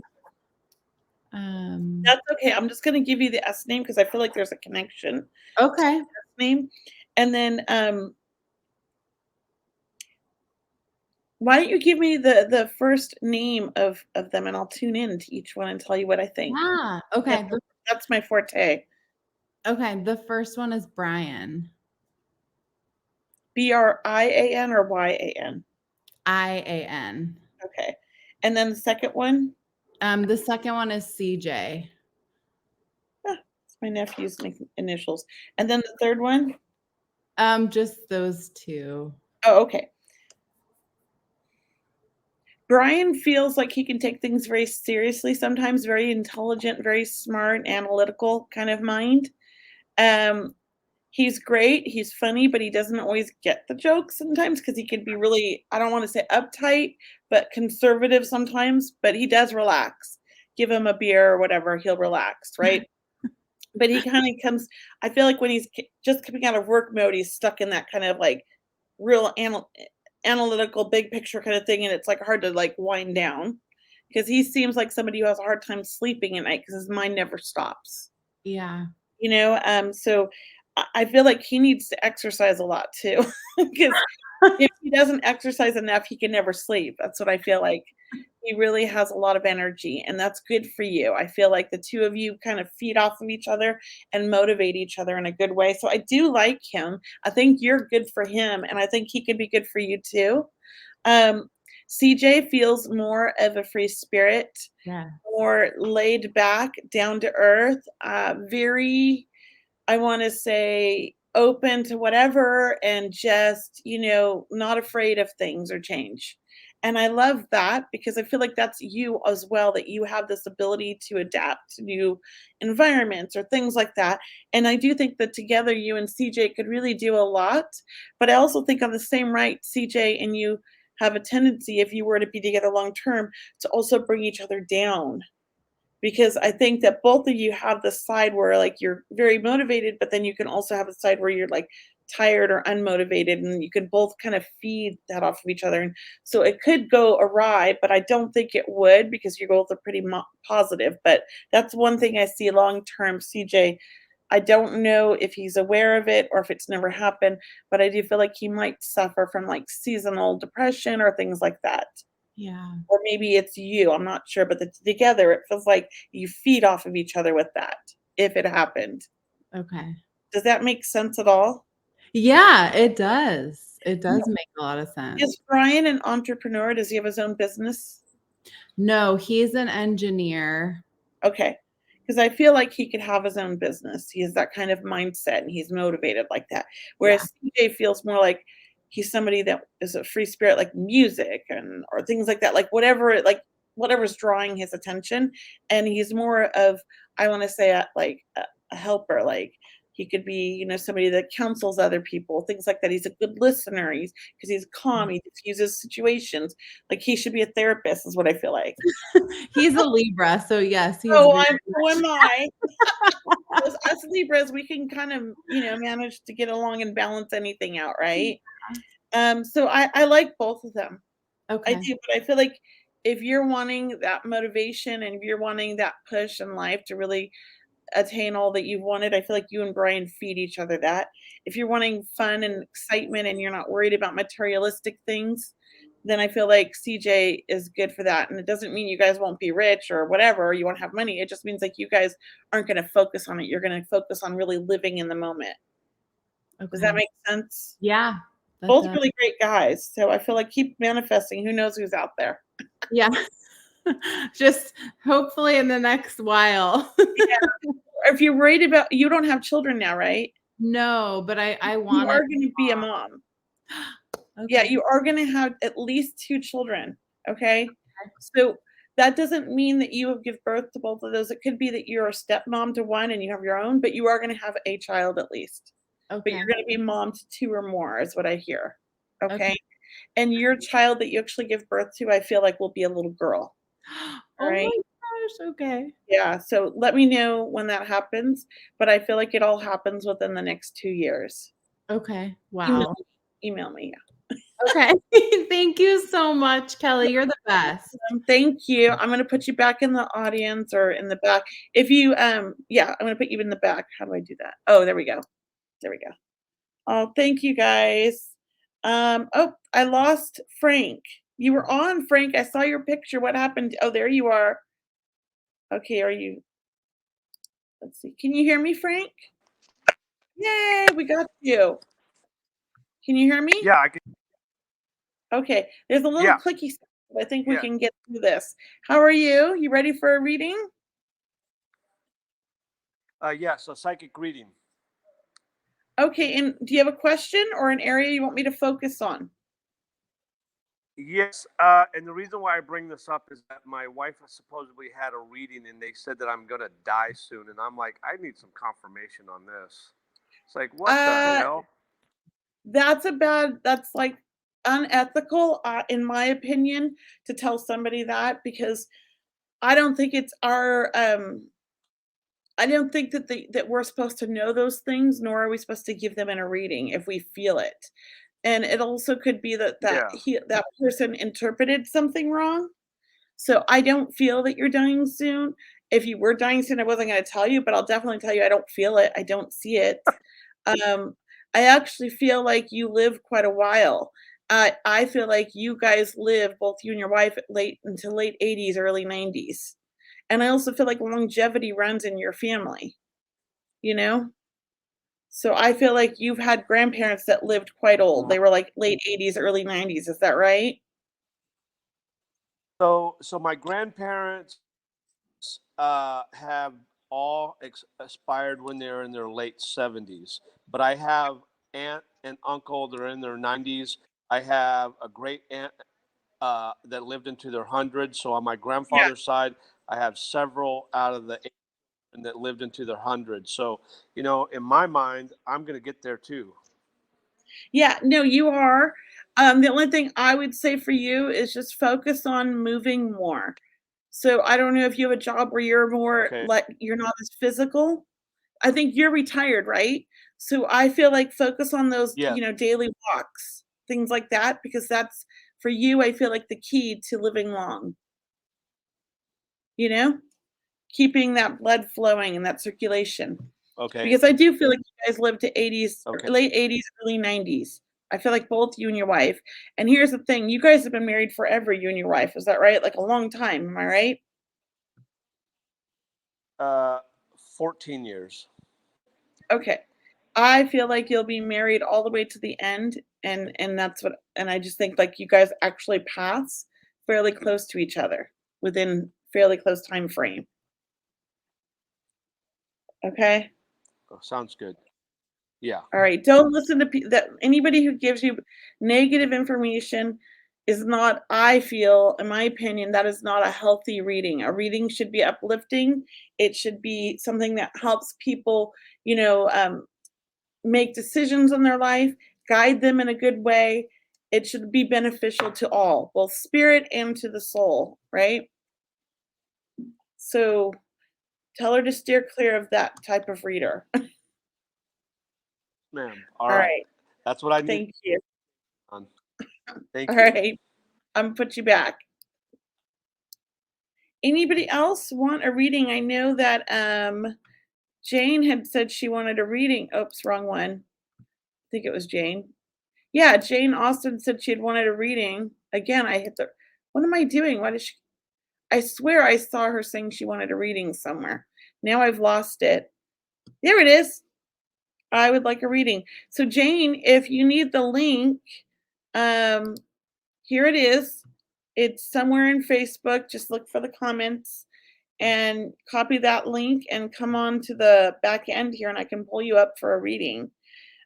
though. That's okay. I'm just gonna give you the S name because I feel like there's a connection. Okay. S name, and then why don't you give me the first name of them, and I'll tune in to each one and tell you what I think. Yeah. Okay. That's my forte. Okay. The first one is Brian. Brian or YAN? IAN. Okay. And then the second one? The second one is CJ. It's my nephew's initials. And then the third one? Just those 2. Oh, okay. Brian feels like he can take things very seriously, sometimes very intelligent, very smart, analytical kind of mind. He's great. He's funny, but he doesn't always get the jokes sometimes because he can be really, I don't want to say uptight, but conservative sometimes. But he does relax. Give him a beer or whatever, he'll relax, right? But he kind of comes, I feel like when he's just coming out of work mode, he's stuck in that kind of like real analytical, big picture kind of thing. And it's like hard to like wind down because he seems like somebody who has a hard time sleeping at night because his mind never stops. Yeah. So I feel like he needs to exercise a lot too, because if he doesn't exercise enough, he can never sleep. That's what I feel like. He really has a lot of energy, and that's good for you. I feel like the two of you kind of feed off of each other and motivate each other in a good way. So I do like him. I think you're good for him, and I think he could be good for you too. CJ feels more of a free spirit, more laid back, down to earth, very, I want to say, open to whatever, and just, not afraid of things or change. And I love that because I feel like that's you as well, that you have this ability to adapt to new environments or things like that. And I do think that together you and CJ could really do a lot. But I also think on the same right, CJ and you have a tendency, if you were to be together long term, to also bring each other down. Because I think that both of you have the side where like you're very motivated, but then you can also have a side where you're like tired or unmotivated, and you can both kind of feed that off of each other. And so it could go awry, but I don't think it would because you both are pretty positive. But that's one thing I see long term, CJ. I don't know if he's aware of it or if it's never happened, but I do feel like he might suffer from like seasonal depression or things like that. Yeah. Or maybe it's you, I'm not sure, but together it feels like you feed off of each other with that, if it happened. Okay. Does that make sense at all? Yeah, it does. It does make a lot of sense. Is Brian an entrepreneur? Does he have his own business? No, he's an engineer. Okay. Because I feel like he could have his own business. He has that kind of mindset and he's motivated like that. Whereas CJ feels more like he's somebody that is a free spirit, like music or things like that, like whatever's drawing his attention. And he's more of, I want to say, a helper. Like he could be, somebody that counsels other people, things like that. He's a good listener. Because he's calm. He diffuses situations. Like he should be a therapist, is what I feel like. He's a Libra, so yes. So am I. Us Libras, we can kind of, manage to get along and balance anything out, right? So I like both of them. Okay. I do, but I feel like if you're wanting that motivation and if you're wanting that push in life to really attain all that you've wanted, I feel like you and Brian feed each other that. If you're wanting fun and excitement and you're not worried about materialistic things, then I feel like CJ is good for that. And it doesn't mean you guys won't be rich or whatever, or you won't have money. It just means like you guys aren't going to focus on it. You're going to focus on really living in the moment. Okay. Does that make sense? Yeah. Both really great guys. So I feel like keep manifesting. Who knows who's out there? Yeah. Just hopefully in the next while. Yeah. If you're worried about, you don't have children now, right? No, but I want. You are going to be a mom. Okay. Yeah, you are going to have at least 2 children. Okay. So that doesn't mean that you give birth to both of those. It could be that you're a stepmom to one and you have your own, but you are going to have a child at least. Okay. But you're going to be mom to 2 or more is what I hear. Okay. And your child that you actually give birth to, I feel like will be a little girl. Oh right? My gosh. Okay. Yeah. So let me know when that happens, but I feel like it all happens within the next 2 years. Okay. Wow. Email me. Yeah. Okay. Thank you so much, Kelley. You're the best. Thank you. I'm going to put you back in the audience or in the back. If you, I'm going to put you in the back. How do I do that? Oh, there we go. There we go. Oh, thank you guys. Oh, I lost Frank. You were on, Frank. I saw your picture. What happened? Oh, there you are. Okay. Let's see. Can you hear me, Frank? Yay, we got you. Can you hear me? Yeah, I can. Okay, there's a little clicky sound, but I think we can get through this. How are you? You ready for a reading? Yes, a psychic reading. Okay, and do you have a question or an area you want me to focus on? Yes, and the reason why I bring this up is that my wife has supposedly had a reading and they said that I'm going to die soon. And I'm like, I need some confirmation on this. It's like, what the hell? That's like unethical, in my opinion, to tell somebody that, because I don't think it's our, I don't think that we're supposed to know those things, nor are we supposed to give them in a reading if we feel it. And it also could be that that person interpreted something wrong. So I don't feel that you're dying soon. If you were dying soon, I wasn't going to tell you, but I'll definitely tell you I don't feel it. I don't see it. I actually feel like you live quite a while. I feel like you guys live, both you and your wife, late 80s, early 90s. And I also feel like longevity runs in your family, you know? So I feel like you've had grandparents that lived quite old. They were like late 80s, early 90s. Is that right? So my grandparents have all expired when they're in their late 70s. But I have aunt and uncle that are in their 90s. I have a great aunt that lived into their hundreds. So on my grandfather's side, I have several out of the 80s that lived into their hundreds. So, in my mind, I'm going to get there too. Yeah, no, you are. The only thing I would say for you is just focus on moving more. So I don't know if you have a job where you're more you're not as physical. I think you're retired, right? So I feel like focus on those, daily walks, things like that, because that's for you. I feel like the key to living long. Keeping that blood flowing and that circulation. Okay. Because I do feel like you guys lived to 80s, late 80s, early 90s. I feel like both you and your wife. And here's the thing, you guys have been married forever, you and your wife. Is that right? Like a long time, am I right? 14 years. Okay. I feel like you'll be married all the way to the end, and I just think like you guys actually pass fairly close to each other within fairly close time frame. Okay? Oh, sounds good. Yeah. All right. Don't listen to that. Anybody who gives you negative information is not, I feel, in my opinion, that is not a healthy reading. A reading should be uplifting. It should be something that helps people, make decisions in their life, guide them in a good way. It should be beneficial to all, both spirit and to the soul, right? So tell her to steer clear of that type of reader. Ma'am. All right. That's what I need. Thank you. Thank you. All right. I'm gonna put you back. Anybody else want a reading? I know that Jane had said she wanted a reading. Oops, wrong one. I think it was Jane. Yeah, Jane Austen said she had wanted a reading. Again, I hit the, what am I doing? Why did she? I swear I saw her saying she wanted a reading somewhere. Now I've lost it. There it is. I would like a reading. So Jane, if you need the link, here it is. It's somewhere in Facebook. Just look for the comments and copy that link and come on to the back end here and I can pull you up for a reading.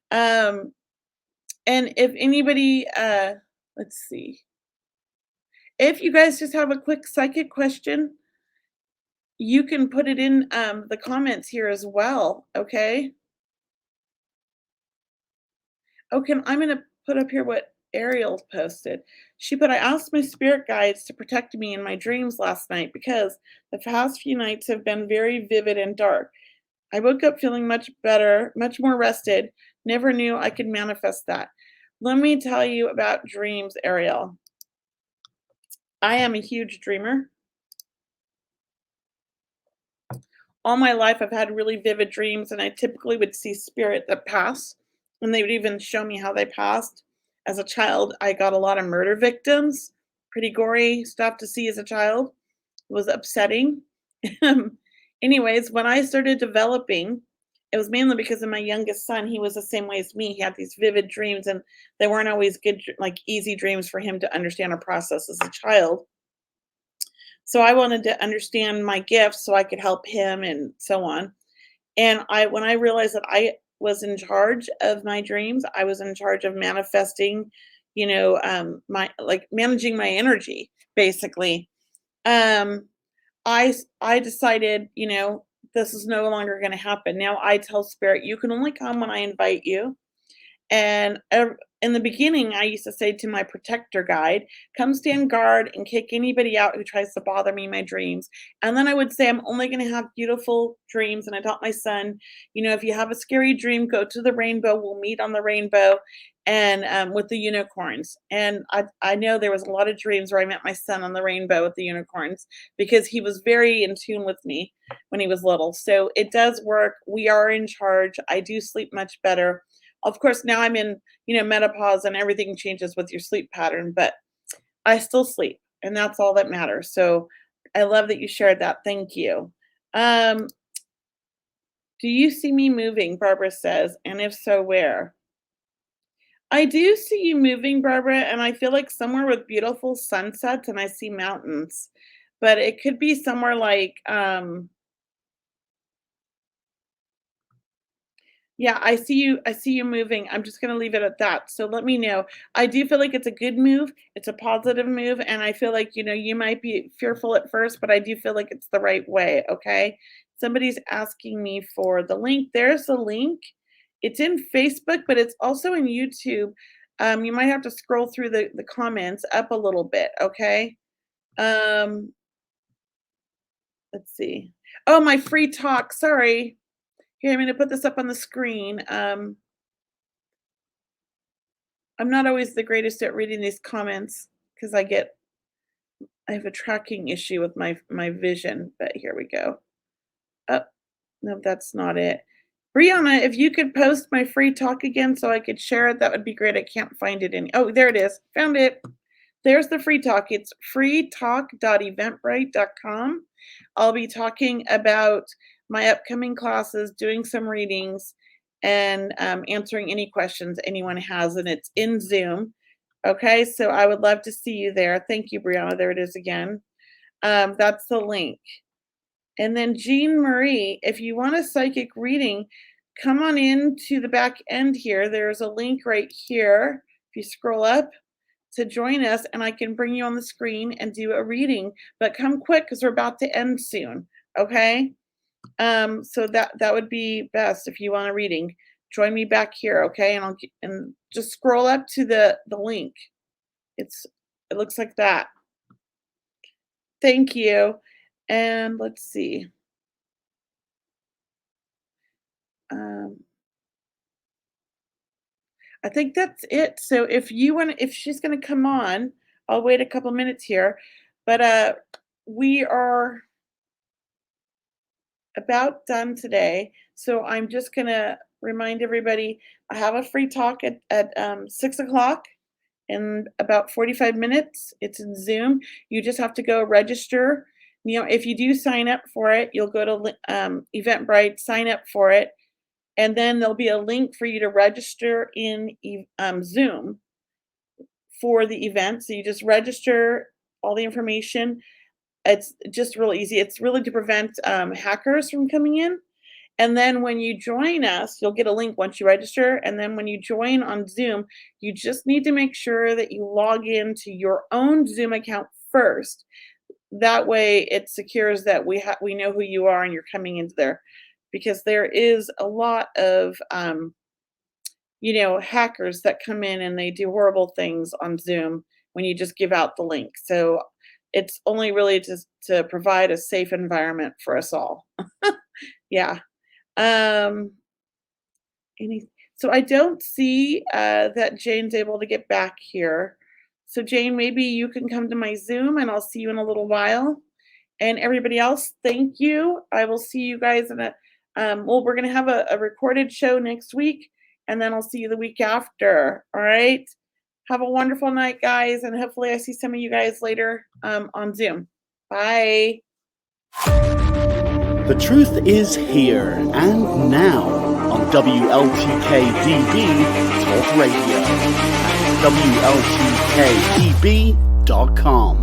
And if anybody, let's see. If you guys just have a quick psychic question, you can put it in the comments here as well, okay? Okay, I'm going to put up here what Ariel posted. She put, I asked my spirit guides to protect me in my dreams last night because the past few nights have been very vivid and dark. I woke up feeling much better, much more rested. Never knew I could manifest that. Let me tell you about dreams, Ariel. I am a huge dreamer. All my life, I've had really vivid dreams, and I typically would see spirit that pass, and they would even show me how they passed. As a child, I got a lot of murder victims, pretty gory stuff to see as a child. It was upsetting. Anyways, when I started developing, it was mainly because of my youngest son. He was the same way as me. He had these vivid dreams, and they weren't always good, like easy dreams for him to understand or process as a child. So I wanted to understand my gifts so I could help him and so on. And when I realized that I was in charge of my dreams, I was in charge of manifesting, my, like, managing my energy, basically. I decided, this is no longer going to happen. Now I tell Spirit, you can only come when I invite you. And in the beginning, I used to say to my protector guide, come stand guard and kick anybody out who tries to bother me in my dreams. And then I would say, I'm only going to have beautiful dreams. And I taught my son, if you have a scary dream, go to the rainbow. We'll meet on the rainbow and with the unicorns. And I know there was a lot of dreams where I met my son on the rainbow with the unicorns because he was very in tune with me when he was little. So it does work. We are in charge. I do sleep much better. Of course, now I'm in, menopause and everything changes with your sleep pattern, but I still sleep and that's all that matters. So I love that you shared that. Thank you. Do you see me moving? Barbara says, and if so, where? I do see you moving, Barbara, and I feel like somewhere with beautiful sunsets and I see mountains, but it could be somewhere like, yeah, I see you moving. I'm just going to leave it at that. So let me know. I do feel like it's a good move. It's a positive move. And I feel like, you might be fearful at first, but I do feel like it's the right way. Okay. Somebody's asking me for the link. There's the link. It's in Facebook, but it's also in YouTube. You might have to scroll through the comments up a little bit. Okay. Let's see. Oh, my free talk. Sorry. Here, I'm going to put this up on the screen. I'm not always the greatest at reading these comments because I have a tracking issue with my vision, but here we go. Oh, no, that's not it. Brianna, if you could post my free talk again so I could share it, that would be great. I can't find it oh, there it is. Found it. There's the free talk. It's freetalk.eventbrite.com. I'll be talking about my upcoming classes, doing some readings, and answering any questions anyone has, and it's in Zoom. Okay, so I would love to see you there. Thank you, Brianna. There it is again. That's the link. And then Jean Marie, if you want a psychic reading, come on in to the back end here. There's a link right here. If you scroll up to join us, and I can bring you on the screen and do a reading. But come quick because we're about to end soon. Okay. So that would be best if you want a reading. Join me back here, okay? And just scroll up to the link. It looks like that. Thank you. And let's see. I think that's it. So if she's going to come on, I'll wait a couple minutes here. But we are about done today. So I'm just going to remind everybody, I have a free talk at 6 o'clock in about 45 minutes. It's in Zoom. You just have to go register. If you do sign up for it, you'll go to Eventbrite, sign up for it. And then there'll be a link for you to register in Zoom for the event. So you just register all the information. It's just real easy. It's really to prevent hackers from coming in. And then when you join us, you'll get a link once you register. And then when you join on Zoom, you just need to make sure that you log into your own Zoom account first. That way it secures that we know who you are and you're coming into there. Because there is a lot of, hackers that come in and they do horrible things on Zoom when you just give out the link. So it's only really to provide a safe environment for us all. Yeah. So I don't see that Jane's able to get back here. So Jane, maybe you can come to my Zoom and I'll see you in a little while. And everybody else, thank you. I will see you guys in we're going to have a recorded show next week, and then I'll see you the week after. All right. Have a wonderful night, guys. And hopefully I see some of you guys later on Zoom. Bye. The truth is here and now on WLTK-DB Talk Radio at WLTKDB.com.